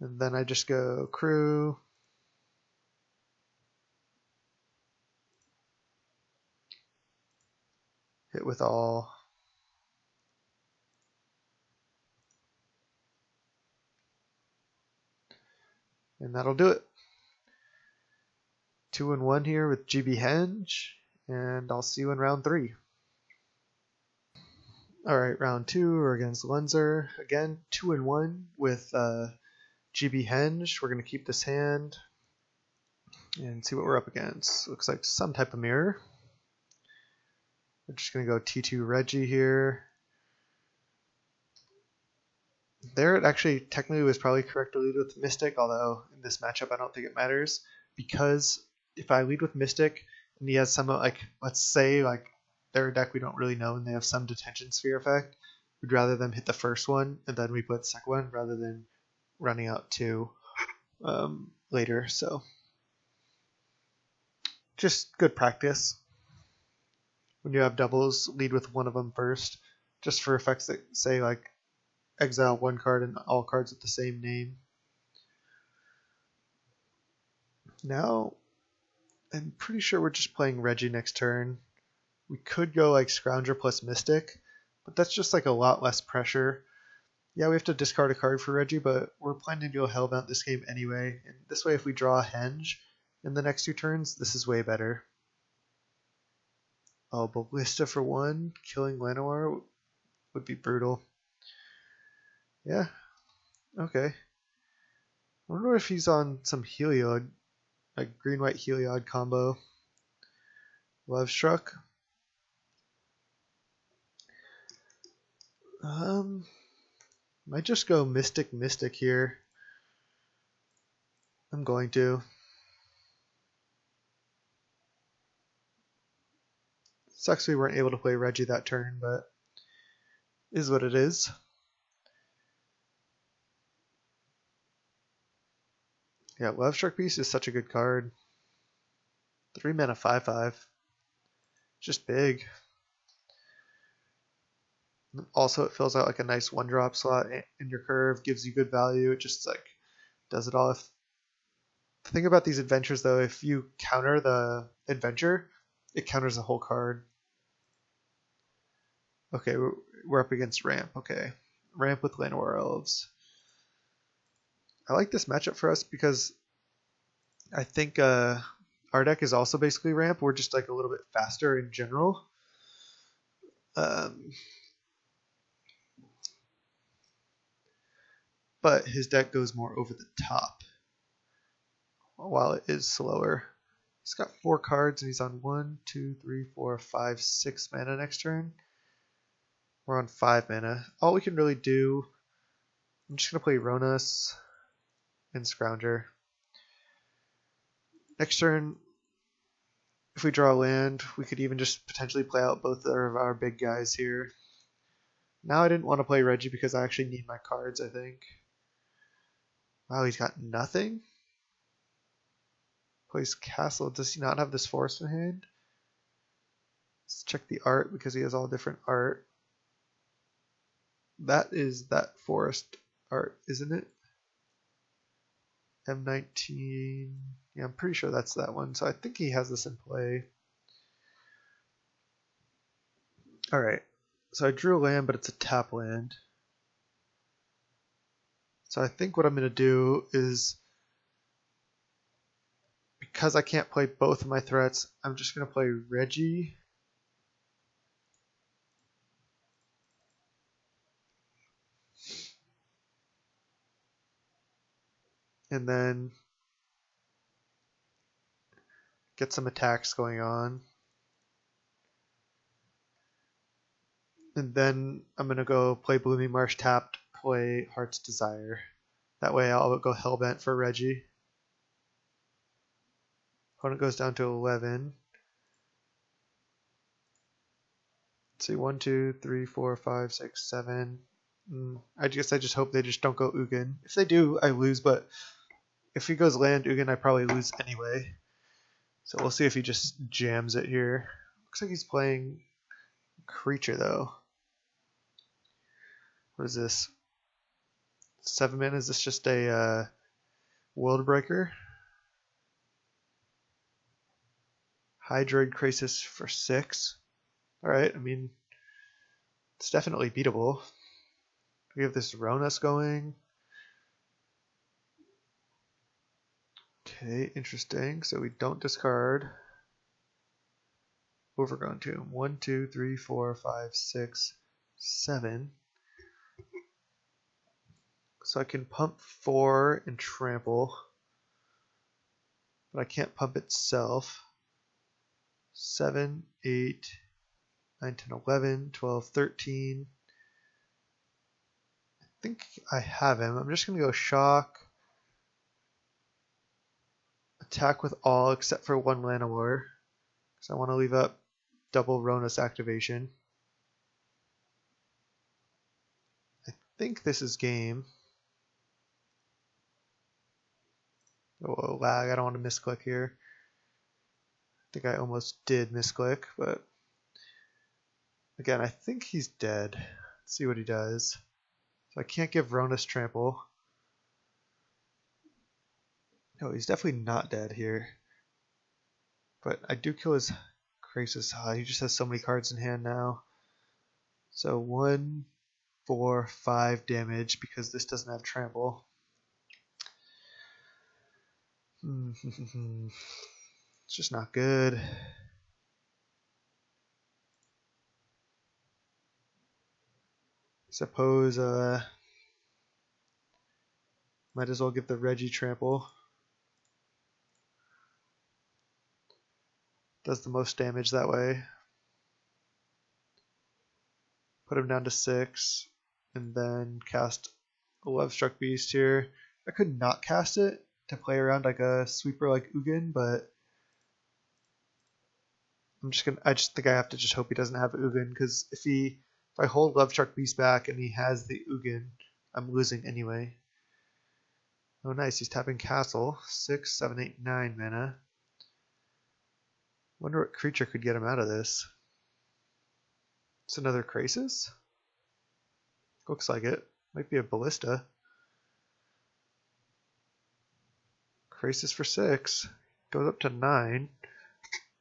And then I just go crew. Hit with all. And that'll do it. 2-1 here with GB Henge. And I'll see you in round 3. Alright, round 2 we're against Lenzer. Again, 2-1 with GB Henge. We're going to keep this hand and see what we're up against. Looks like some type of mirror. We're just going to go T2 Reggie here. There it actually technically was probably correct to lead with Mystic, although in this matchup I don't think it matters. Because if I lead with Mystic and he has some, like, let's say, like, their deck we don't really know and they have some Detention Sphere effect, we'd rather them hit the first one and then we put the second one rather than running out 2 later. So just good practice. When you have doubles, lead with one of them first, just for effects that say, like, exile 1 card and all cards with the same name. Now, I'm pretty sure we're just playing Reggie next turn. We could go like Scrounger plus Mystic, but that's just like a lot less pressure. Yeah, we have to discard a card for Reggie, but we're planning to go Hellbound this game anyway. And this way, if we draw a Henge in the next 2 turns, this is way better. Oh, Ballista for 1, killing Llanowar would be brutal. Yeah, okay. I wonder if he's on some Heliod, like green-white Heliod combo. Lovestruck. Might just go Mystic here. I'm going to. Sucks we weren't able to play Reggie that turn, but is what it is. Yeah, Lovestruck Beast is such a good card. 3 mana 5/5. Just big. Also, it fills out like a nice 1-drop slot in your curve, gives you good value. It just like does it all. The thing about these adventures, though, if you counter the adventure, it counters the whole card. Okay, we're up against Ramp. Okay, Ramp with Llanowar Elves. I like this matchup for us because I think our deck is also basically Ramp. We're just like a little bit faster in general. But his deck goes more over the top while it is slower. He's got 4 cards and he's on 1, 2, 3, 4, 5, 6 mana next turn. We're on 5 mana. All we can really do, I'm just going to play Rhonas and Scrounger. Next turn, if we draw a land, we could even just potentially play out both of our big guys here. Now I didn't want to play Reggie because I actually need my cards, I think. Wow, he's got nothing? Plays Castle. Does he not have this forest in hand? Let's check the art because he has all different art. That is that forest art, isn't it? M19. Yeah, I'm pretty sure that's that one. So I think he has this in play. Alright. So I drew a land, but it's a tap land. So I think what I'm going to do is, because I can't play both of my threats, I'm just going to play Reggie. And then get some attacks going on. And then I'm going to go play Blooming Marsh tapped, play Heart's Desire. That way I'll go Hellbent for Reggie. Opponent goes down to 11. Let's see, 1, 2, 3, 4, 5, 6, 7. I guess I just hope they just don't go Ugin. If they do, I lose, but if he goes land Ugin, I probably lose anyway. So we'll see if he just jams it here. Looks like he's playing creature though. What is this? 7 mana? Is this just a World Breaker? Hydroid Crisis for 6. Alright, I mean, it's definitely beatable. We have this Rhonas going. Okay, interesting. So we don't discard. Overgrown Tomb. 1, 2, 3, 4, 5, 6, 7. So I can pump 4 and trample. But I can't pump itself. 7, 8, 9, 10, 11, 12, 13. I think I have him. I'm just going to go Shock. Attack with all except for 1 Llanowar. Because I want to leave up double Rhonas activation. I think this is game. Oh, lag. I don't want to misclick here. I think I almost did misclick, but again, I think he's dead. Let's see what he does. So I can't give Rhonas trample. No, he's definitely not dead here. But I do kill his Crisis. He just has so many cards in hand now. So 1, 4, 5 damage because this doesn't have trample. It's just not good. Suppose might as well give the Reggie trample. Does the most damage that way. Put him down to 6, and then cast a Lovestruck Beast here. I could not cast it to play around like a sweeper like Ugin, but I just think I have to just hope he doesn't have Ugin, because if I hold Lovestruck Beast back and he has the Ugin, I'm losing anyway. Oh nice, he's tapping Castle. 6, 7, 8, 9 mana. Wonder what creature could get him out of this. It's another Crisis? Looks like it. Might be a Ballista. Crisis for 6. Goes up to 9.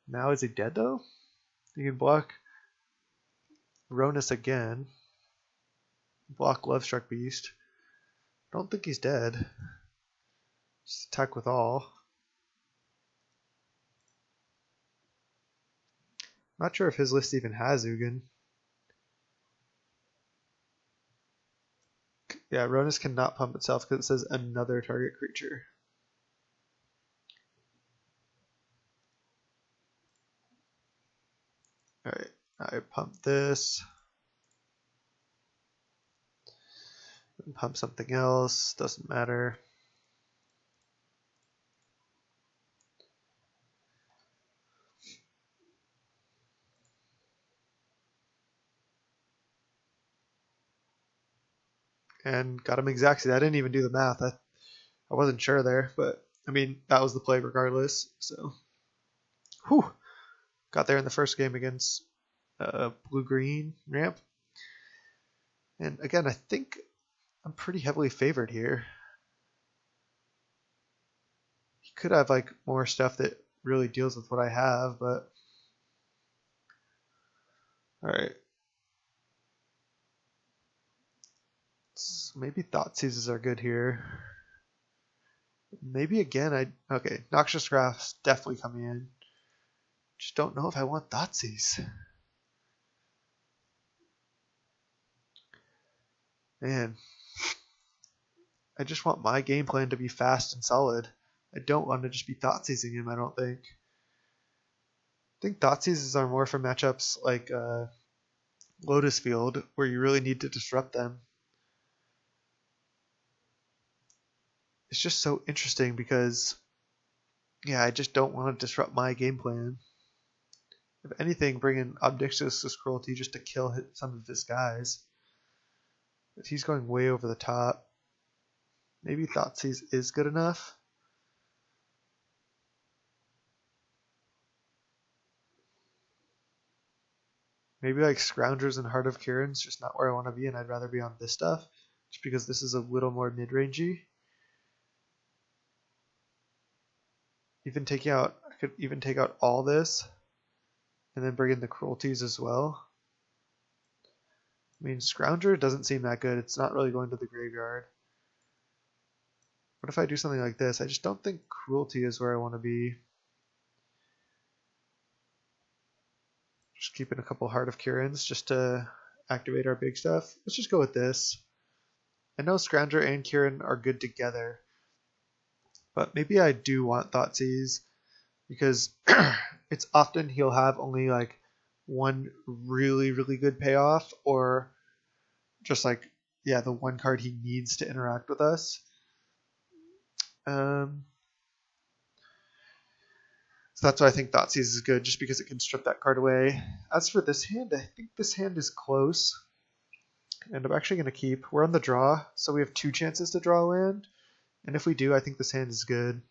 Now is he dead though? You can block Rhonas again. Block Lovestruck Beast. Don't think he's dead. Just attack with all. Not sure if his list even has Ugin. Yeah, Rhonas cannot pump itself because it says another target creature. Alright, I pump this. Pump something else, doesn't matter. And got him exactly. I didn't even do the math. I wasn't sure there, but I mean, that was the play regardless. So, whew. Got there in the first game against blue-green ramp. And again, I think I'm pretty heavily favored here. He Could have like more stuff that really deals with what I have, but alright. So maybe Thoughtseizes are good here. Maybe again okay, Noxious Graph's definitely coming in. Just don't know if I want Thoughtseize. Man. I just want my game plan to be fast and solid. I don't want to just be Thoughtseizing him, I don't think. I think Thoughtseizes are more for matchups like Lotus Field, where you really need to disrupt them. It's just so interesting because, yeah, I just don't want to disrupt my game plan. If anything, bring in Obnixious Cruelty just to kill some of his guys. But he's going way over the top. Maybe Thoughtseize is good enough. Maybe like Scroungers and Heart of Kiran's just not where I want to be, and I'd rather be on this stuff, just because this is a little more mid-rangey. I could even take out all this, and then bring in the cruelties as well. I mean, Scrounger doesn't seem that good. It's not really going to the graveyard. What if I do something like this? I just don't think cruelty is where I want to be. Just keeping a couple Heart of Kirans just to activate our big stuff. Let's just go with this. I know Scrounger and Kiran are good together, but maybe I do want Thoughtseize because it's often he'll have only like one really, really good payoff, or just like, yeah, the one card he needs to interact with us. So that's why I think Thoughtseize is good, just because it can strip that card away. As for this hand, I think this hand is close. And I'm actually going to keep. We're on the draw, so we have 2 chances to draw a land. And if we do, I think this hand is good.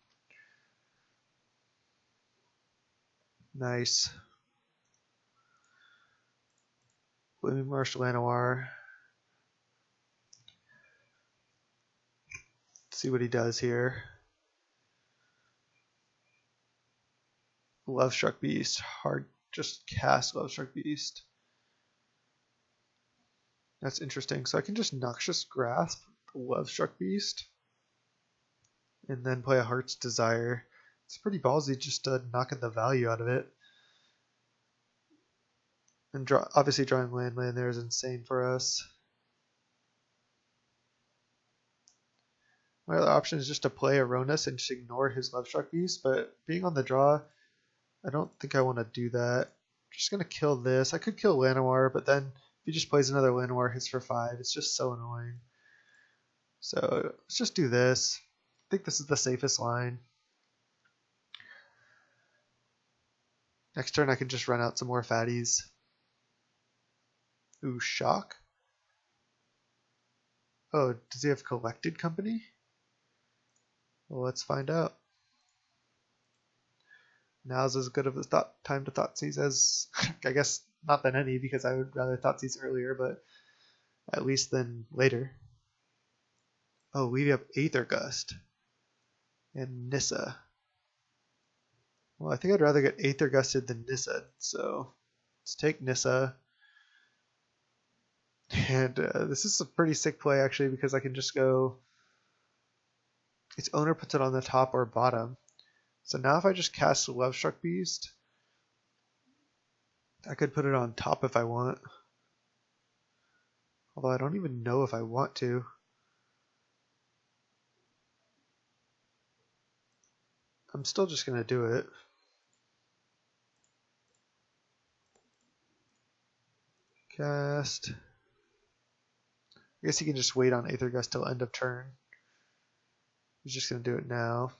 Nice. Blooming Marsh, Llanowar. Let's see what he does here. Lovestruck Beast. Hard. Just cast Lovestruck Beast. That's interesting. So I can just Noxious Grasp the Lovestruck Beast and then play a Heart's Desire. It's pretty ballsy just knocking the value out of it. And obviously drawing land there is insane for us. My other option is just to play a Rhonas and just ignore his Lovestruck Beast, but being on the draw, I don't think I want to do that. I'm just going to kill this. I could kill Llanowar, but then if he just plays another Llanowar, hits for 5. It's just so annoying. So let's just do this. I think this is the safest line. Next turn I can just run out some more fatties. Ooh, Shock. Oh, does he have Collected Company? Well, let's find out. Now's as good of a time to Thoughtseize as, I guess, not than any, because I would rather Thoughtseize earlier, but at least than later. Oh, we have Aether Gust and Nissa. Well, I think I'd rather get Aether Gusted than Nissa, so let's take Nissa. And this is a pretty sick play, actually, because I can just go... Its owner puts it on the top or bottom. So now if I just cast Lovestruck Beast, I could put it on top if I want. Although I don't even know if I want to. I'm still just going to do it. Cast. I guess you can just wait on Aether Gust till end of turn. He's just going to do it now.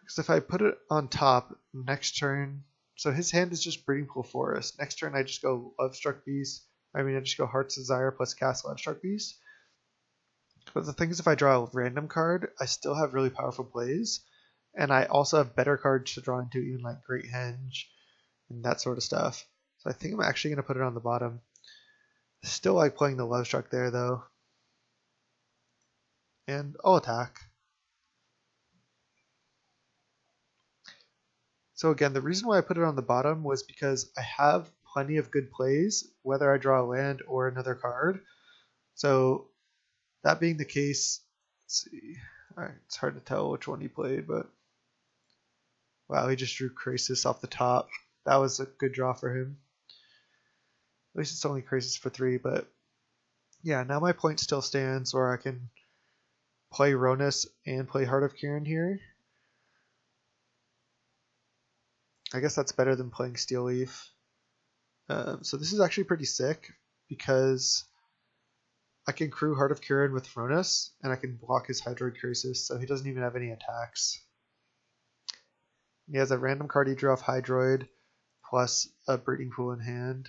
Because if I put it on top next turn, so his hand is just Breeding Pool Forest. Next turn I just go Lovestruck Beast. I just go Heart's Desire plus cast Lovestruck Beast. But the thing is, if I draw a random card, I still have really powerful plays. And I also have better cards to draw into, even like Great Henge and that sort of stuff. So I think I'm actually going to put it on the bottom. Still like playing the Lovestruck there, though. And I'll attack. So again, the reason why I put it on the bottom was because I have plenty of good plays, whether I draw a land or another card. So that being the case, let's see. All right, it's hard to tell which one he played, but wow, he just drew Krasis off the top. That was a good draw for him. At least it's only Krasis for 3, but yeah, now my point still stands where I can play Rhonas and play Heart of Kiran here. I guess that's better than playing Steelleaf. So this is actually pretty sick because I can crew Heart of Kiran with Rhonas, and I can block his Hydroid Krasis, so he doesn't even have any attacks. He has a random card he drew off Hydroid, plus a Breeding Pool in hand.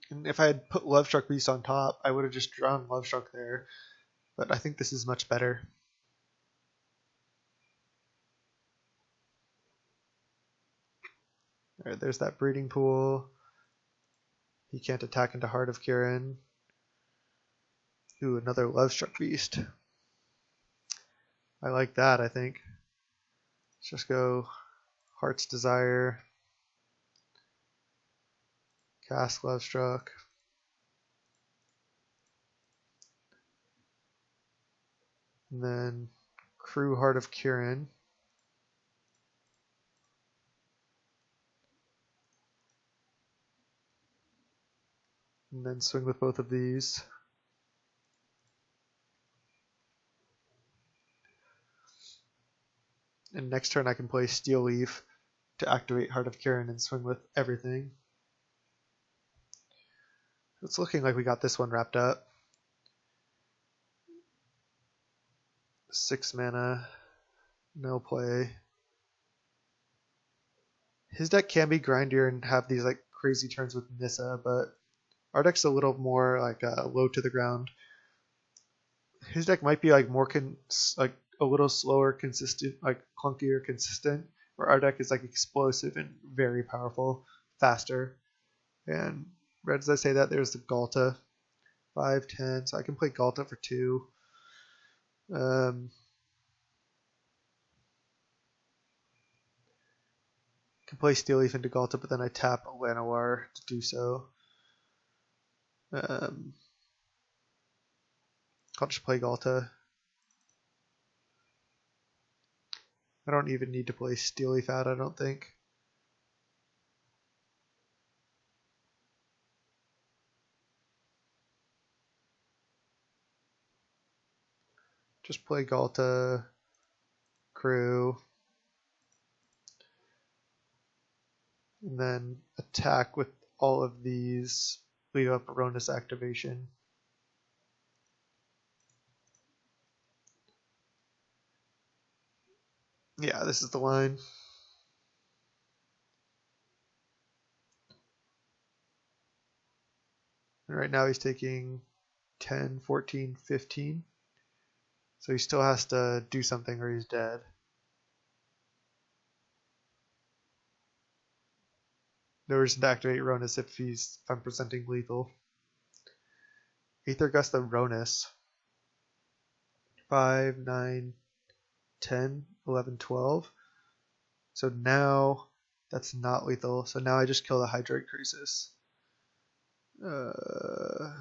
And if I had put Lovestruck Beast on top, I would have just drawn Lovestruck there, but I think this is much better. Alright, there's that Breeding Pool. He can't attack into Heart of Kiran. Ooh, another Lovestruck Beast. I like that, I think. Let's just go Heart's Desire. Cast Lovestruck. And then crew Heart of Kiran. And then swing with both of these. And next turn I can play Steelleaf to activate Heart of Kiran and swing with everything. It's looking like we got this one wrapped up. 6 mana, no play. His deck can be grindier and have these like crazy turns with Nissa, but our deck's a little more like low to the ground. His deck might be like more like a little slower, consistent, like clunkier, consistent. Where our deck is like explosive and very powerful, faster. And right as I say that, there's the Ghalta, 5/10. So I can play Ghalta for 2. Can play Steelleaf into Ghalta, but then I tap a Llanowar to do so. I'll just play Ghalta. I don't even need to play Steelleaf out, I don't think. Just play Ghalta, crew, and then attack with all of these, leave up Rhonas activation. Yeah, this is the line. And right now he's taking 10, 14, 15. So he still has to do something or he's dead. No reason to activate Rhonas if I'm presenting lethal. Aether Gust the Rhonas. 5, 9, 10, 11, 12. So now that's not lethal. So now I just kill the Hydroid Krasis. Let's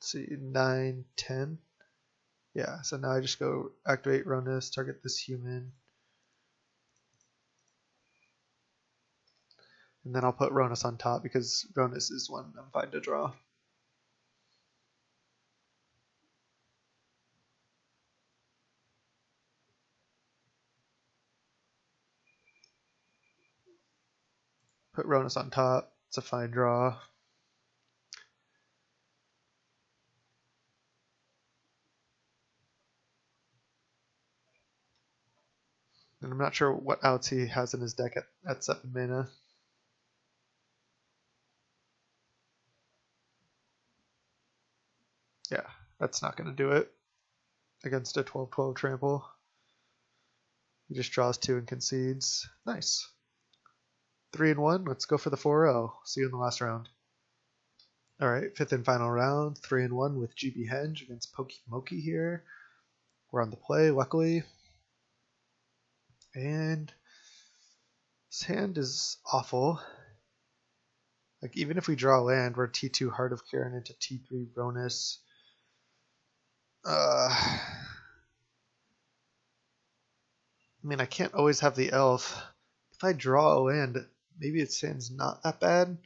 see, 9, 10. Yeah, so now I just go activate Rhonas, target this human. And then I'll put Rhonas on top because Rhonas is one I'm fine to draw. Put Rhonas on top. It's a fine draw. And I'm not sure what outs he has in his deck at 7 mana. Yeah, that's not going to do it against a 12/12 trample. He just draws 2 and concedes. Nice. 3-1. Let's go for the 4-0. See you in the last round. Alright, 5th and final round. 3-1 with GB Henge against Pokey Mokey here. We're on the play, luckily. And this hand is awful. Like, even if we draw land, we're T2 Heart of Kiran into T3 Rhonas. I mean, I can't always have the elf. If I draw a land, maybe its hand's not that bad.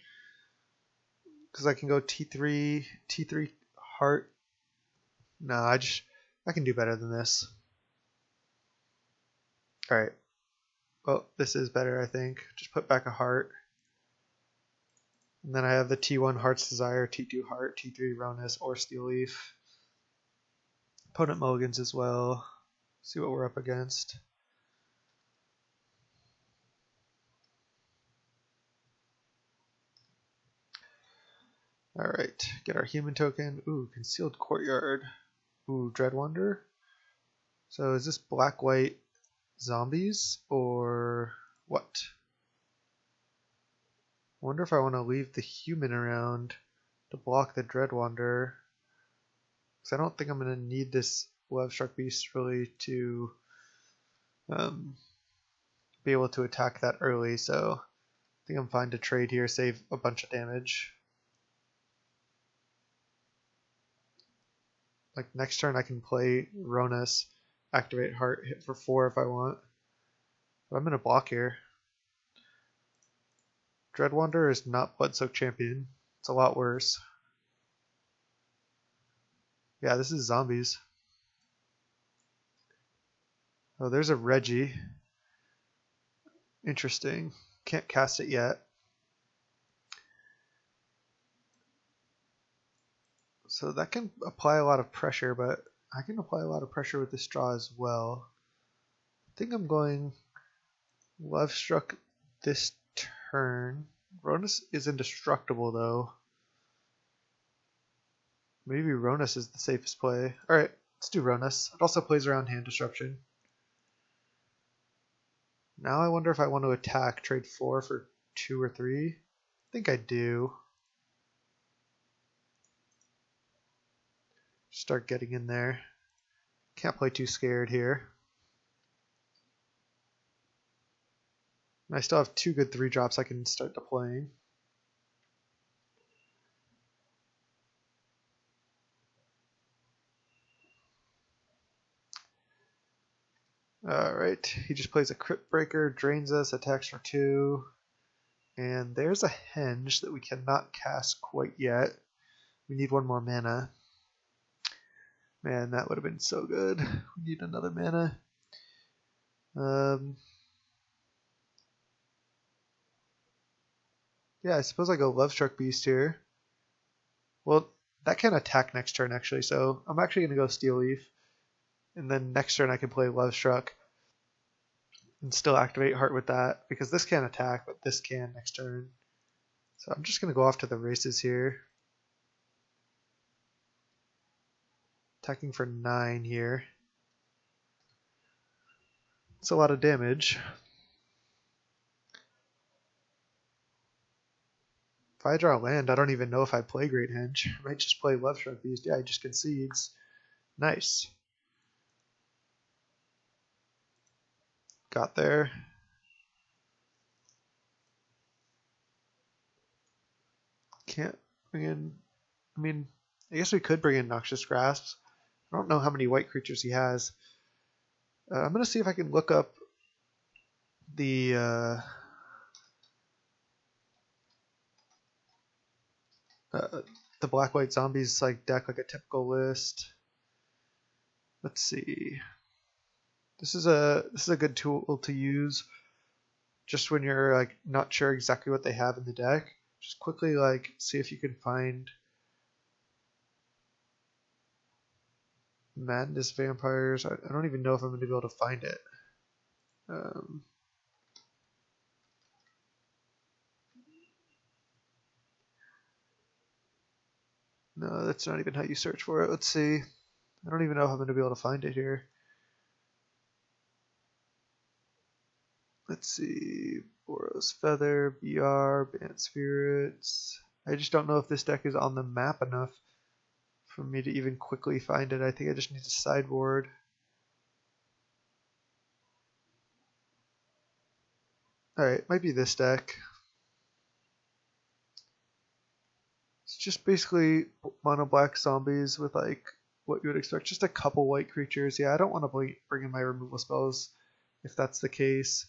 Because I can go T3, T3 Heart. No, I can do better than this. Alright. Well, this is better, I think. Just put back a heart. And then I have the T1 Heart's Desire, T2 Heart, T3 Rhonas, or Steelleaf. Opponent mulligans as well. See what we're up against. Alright, get our human token. Ooh, Concealed Courtyard. Ooh, Dreadwander. So is this black-white zombies or what? I wonder if I want to leave the human around to block the Dreadwander. Because I don't think I'm going to need this Lovestruck Beast really to be able to attack that early. So I think I'm fine to trade here, save a bunch of damage. Like next turn I can play Rhonas, activate Heart, hit for 4 if I want. But I'm going to block here. Dreadwander is not Bloodsoaked Champion. It's a lot worse. Yeah, this is zombies. Oh, there's a Reggie. Interesting. Can't cast it yet. So that can apply a lot of pressure, but I can apply a lot of pressure with this draw as well. I think I'm going Lovestruck this turn. Rhonas is indestructible though. Maybe Rhonas is the safest play. Alright, let's do Rhonas. It also plays around hand disruption. Now I wonder if I want to attack, trade 4 for 2 or 3. I think I do. Start getting in there. Can't play too scared here. I still have 2 good 3-drops I can start deploying. Alright, he just plays a Crypt Breaker, drains us, attacks for 2. And there's a Henge that we cannot cast quite yet. We need 1 more mana. Man, that would have been so good. We need another mana. Yeah, I suppose I go Lovestruck Beast here. Well, that can attack next turn actually, so I'm actually going to go Steelleaf. And then next turn I can play Lovestruck and still activate Heart with that, because this can't attack, but this can next turn. So I'm just going to go off to the races here. Attacking for 9 here. It's a lot of damage. If I draw land, I don't even know if I play Great Henge. I might just play Lovestruck Beast. Yeah, he just concedes. Nice. Got there. Can't bring in... I mean, I guess we could bring in Noxious Grasps. I don't know how many white creatures he has. I'm going to see if I can look up the black-white zombies like deck, like a typical list. Let's see. This is a good tool to use just when you're like not sure exactly what they have in the deck. Just quickly like see if you can find Madness Vampires. I don't even know if I'm going to be able to find it. No, that's not even how you search for it. Let's see. I don't even know if I'm going to be able to find it here. Let's see. Boros Feather, BR, Band Spirits. I just don't know if this deck is on the map enough for me to even quickly find it. I think I just need to sideboard. Alright, might be this deck. It's just basically mono black zombies with like what you would expect. Just a couple white creatures. Yeah, I don't want to bring in my removal spells if that's the case.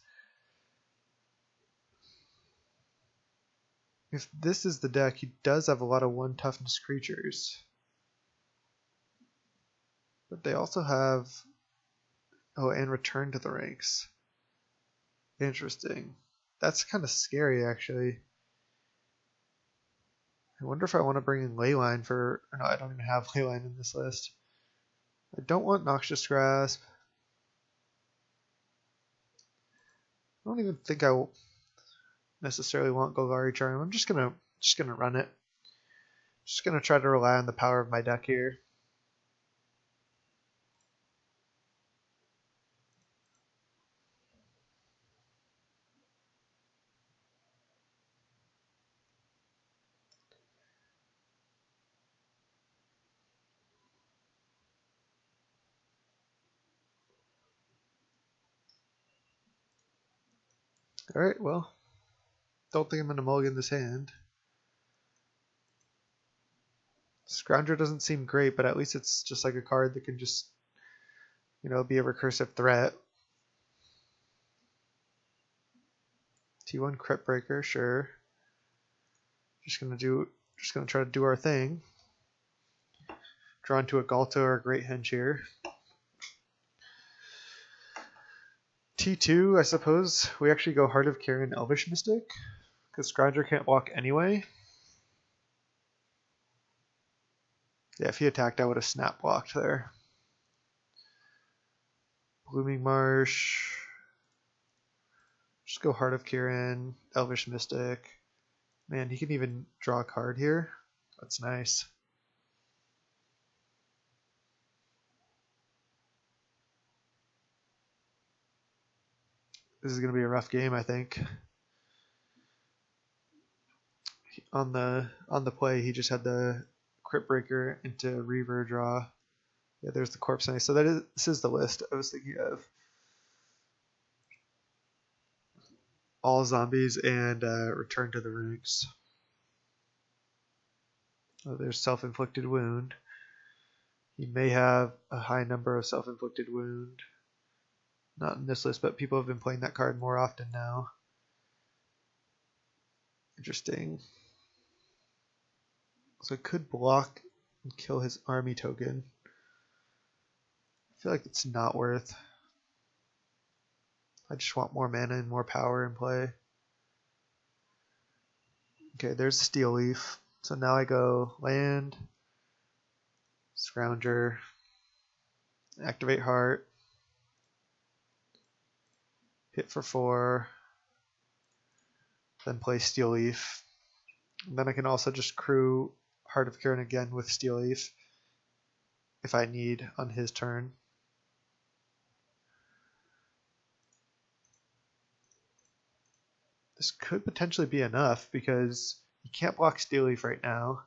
If this is the deck, he does have a lot of 1 toughness creatures. But they also have... Oh, and return to the ranks. Interesting. That's kind of scary, actually. I wonder if I want to bring in Leyline for... No, I don't even have Leyline in this list. I don't want Noxious Grasp. I don't even think I necessarily want Golgari Charm. I'm just gonna run it. Just gonna try to rely on the power of my deck here. Alright, well, don't think I'm going to mulligan this hand. Scrounger doesn't seem great, but at least it's just like a card that can just, you know, be a recursive threat. T1 Crypt Breaker, sure. Just gonna try to do our thing. Draw into a Ghalta or a Great Henge here. T2, I suppose we actually go Heart of Kiran, Elvish Mystic, because Scrounger can't block anyway. Yeah, if he attacked, I would have snap blocked there. Blooming Marsh. Just go Heart of Kiran, Elvish Mystic. Man, he can even draw a card here. That's nice. This is going to be a rough game, I think. On the play, he just had the Crypt Breaker into Reaver draw. Yeah, there's the Corpse Knight. So this is the list I was thinking of. All zombies and return to the ranks. Oh, there's Self-Inflicted Wound. He may have a high number of Self-Inflicted Wound. Not in this list, but people have been playing that card more often now. Interesting. So I could block and kill his army token. I feel like it's not worth. I just want more mana and more power in play. Okay, there's Steelleaf. So now I go land, Scrounger, activate Heart, hit for 4, then play Steelleaf. And then I can also just crew Heart of Kiran again with Steelleaf if I need on his turn. This could potentially be enough because he can't block Steelleaf right now.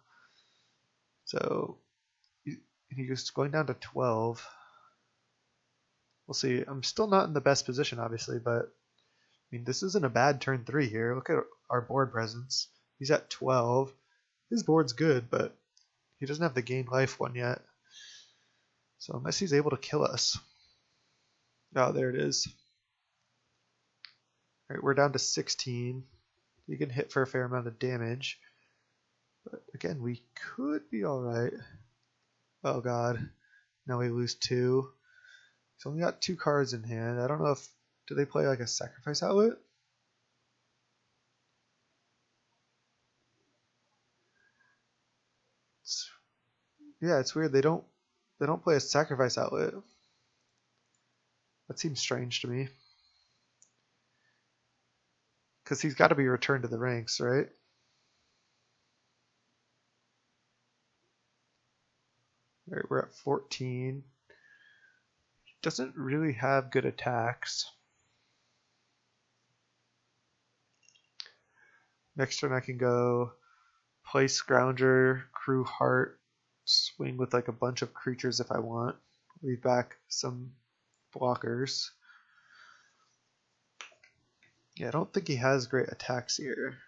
So he's going down to 12. We'll see. I'm still not in the best position, obviously, but I mean, this isn't a bad turn 3 here. Look at our board presence. He's at 12. His board's good, but he doesn't have the gain life one yet. So unless he's able to kill us. Oh, there it is. Alright, we're down to 16. You can hit for a fair amount of damage. But again, we could be alright. Oh god. Now we lose 2. He's only got 2 cards in hand. I don't know if... Do they play like a sacrifice outlet? Yeah, it's weird. They don't play a sacrifice outlet. That seems strange to me. Because he's got to be returned to the ranks, right? Alright, we're at 14. Doesn't really have good attacks. Next turn I can go play Scrounger, crew Heart, swing with like a bunch of creatures if I want. Leave back some blockers. Yeah, I don't think he has great attacks here.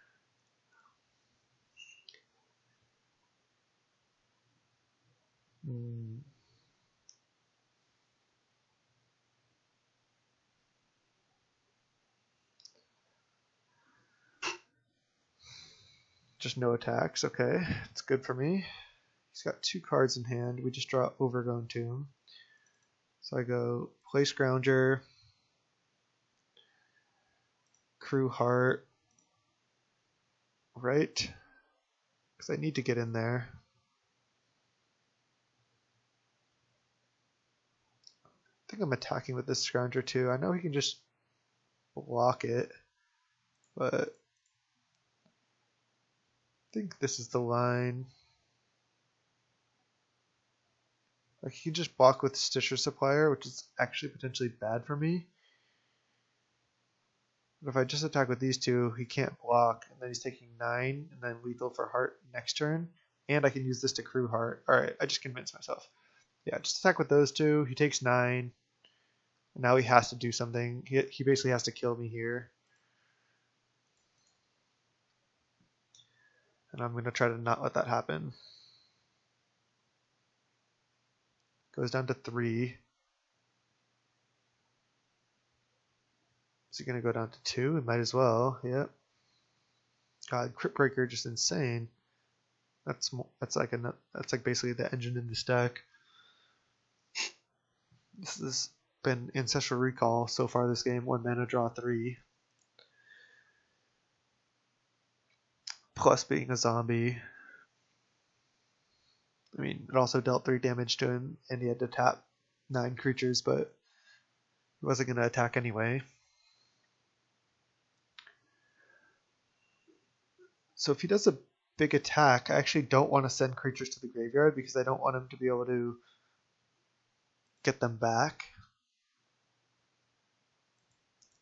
Just no attacks. Okay, it's good for me. He's got 2 cards in hand. We just draw Overgrown Tomb. So I go play Scrounger, Crew Heart, right? Because I need to get in there. I think I'm attacking with this Scrounger too. I know he can just block it, but I think this is the line. Like, he can just block with Stitcher Supplier, which is actually potentially bad for me. But if I just attack with these two, he can't block, and then he's taking 9, and then lethal for Heart next turn. And I can use this to Crew Heart. Alright, I just convinced myself. Yeah, just attack with those two. He takes 9. And now he has to do something. He basically has to kill me here. And I'm going to try to not let that happen. Goes down to 3. Is he going to go down to 2? It might as well. Yep. God, Crypt Breaker just insane. That's like basically the engine in this deck. This has been Ancestral Recall so far this game. 1 mana, draw 3. Plus being a zombie. I mean, it also dealt 3 damage to him, and he had to tap 9 creatures, but he wasn't going to attack anyway. So if he does a big attack, I actually don't want to send creatures to the graveyard because I don't want him to be able to get them back.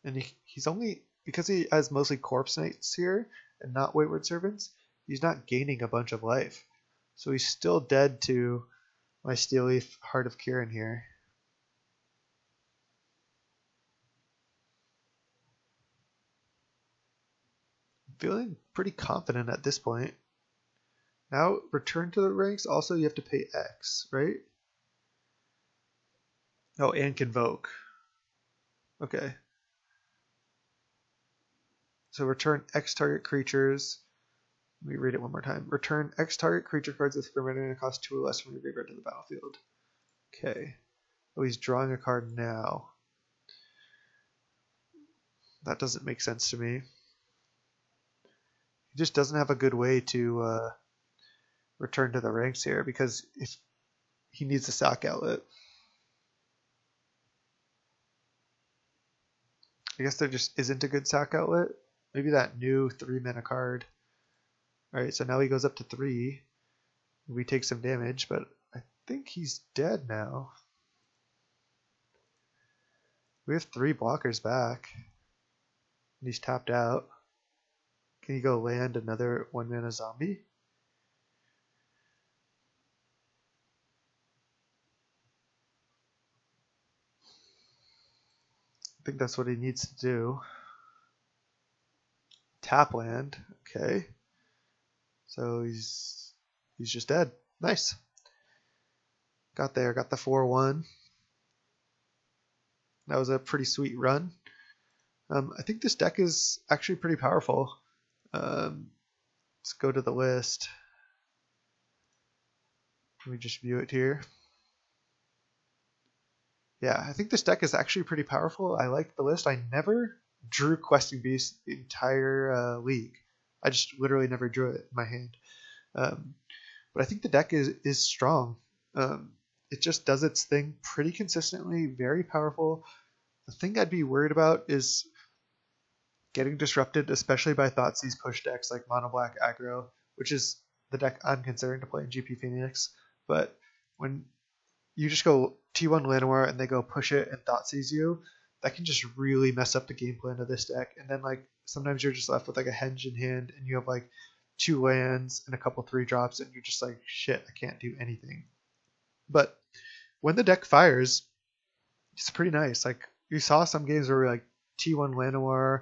And he's only, because he has mostly Corpse Knights here and not Wayward Servants, he's not gaining a bunch of life. So he's still dead to my Steelleaf Heart of Kiran here. I'm feeling pretty confident at this point. Now, return to the ranks. Also, you have to pay X, right? Oh, and Convoke. Okay. So return X target creatures. Let me read it one more time. Return X target creature cards with permanent cost 2 or less from your graveyard to the battlefield. Okay. Oh, he's drawing a card now. That doesn't make sense to me. He just doesn't have a good way to return to the ranks here because if he needs a sack outlet. I guess there just isn't a good sack outlet. Maybe that new 3 mana card. Alright, so now he goes up to 3. We take some damage, but I think he's dead now. We have 3 blockers back. And he's tapped out. Can you go land another 1 mana zombie? I think that's what he needs to do. Tap land. Okay. So he's just dead. Nice. Got there. Got the 4-1. That was a pretty sweet run. I think this deck is actually pretty powerful. Let's go to the list. Let me just view it here. Yeah, I think this deck is actually pretty powerful. I like the list. I never drew Questing Beast the entire league. I just literally never drew it in my hand. But I think the deck is strong. It just does its thing pretty consistently, very powerful. The thing I'd be worried about is getting disrupted, especially by Thoughtseize push decks like Mono Black Aggro, which is the deck I'm considering to play in GP Phoenix. But when you just go T1 Llanowar and they go push it and Thoughtseize you, that can just really mess up the game plan of this deck. And then like sometimes you're just left with like a Henge in hand and you have like 2 lands and a couple 3-drops and you're just like, shit, I can't do anything. But when the deck fires, it's pretty nice. Like you saw some games where like T1 Llanowar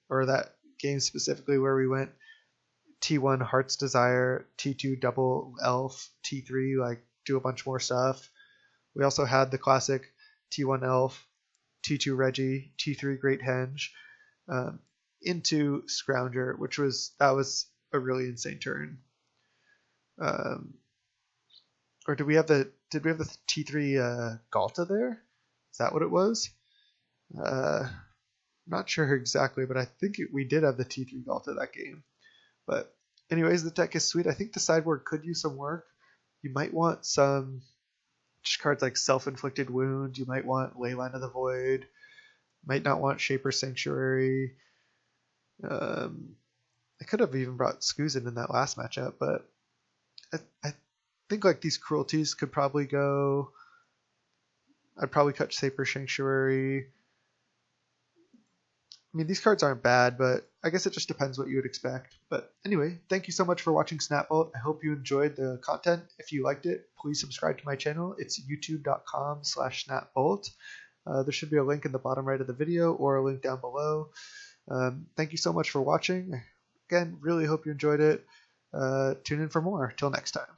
or that game specifically where we went T1 Heart's Desire, T2 Double Elf, T3 like do a bunch more stuff. We also had the classic T1 Elf, T2 Reggie, T3 Great Henge, into Scrounger, that was a really insane turn. Or did we have the T3 Ghalta there? Is that what it was? Not sure exactly, but I think we did have the T3 Ghalta that game. But anyways, the deck is sweet. I think the sideboard could use some work. You might want some just cards like Self-Inflicted Wound. You might want Leyline of the Void. Might not want Shaper Sanctuary. I could have even brought Skuzin in that last matchup, but I think like these cruelties could probably go. I'd probably cut Shaper Sanctuary. I mean, these cards aren't bad, but I guess it just depends what you would expect. But anyway, thank you so much for watching Snapbolt. I hope you enjoyed the content. If you liked it, please subscribe to my channel. It's youtube.com/snapbolt. There should be a link in the bottom right of the video or a link down below. Thank you so much for watching. Again, really hope you enjoyed it. Tune in for more. Till next time.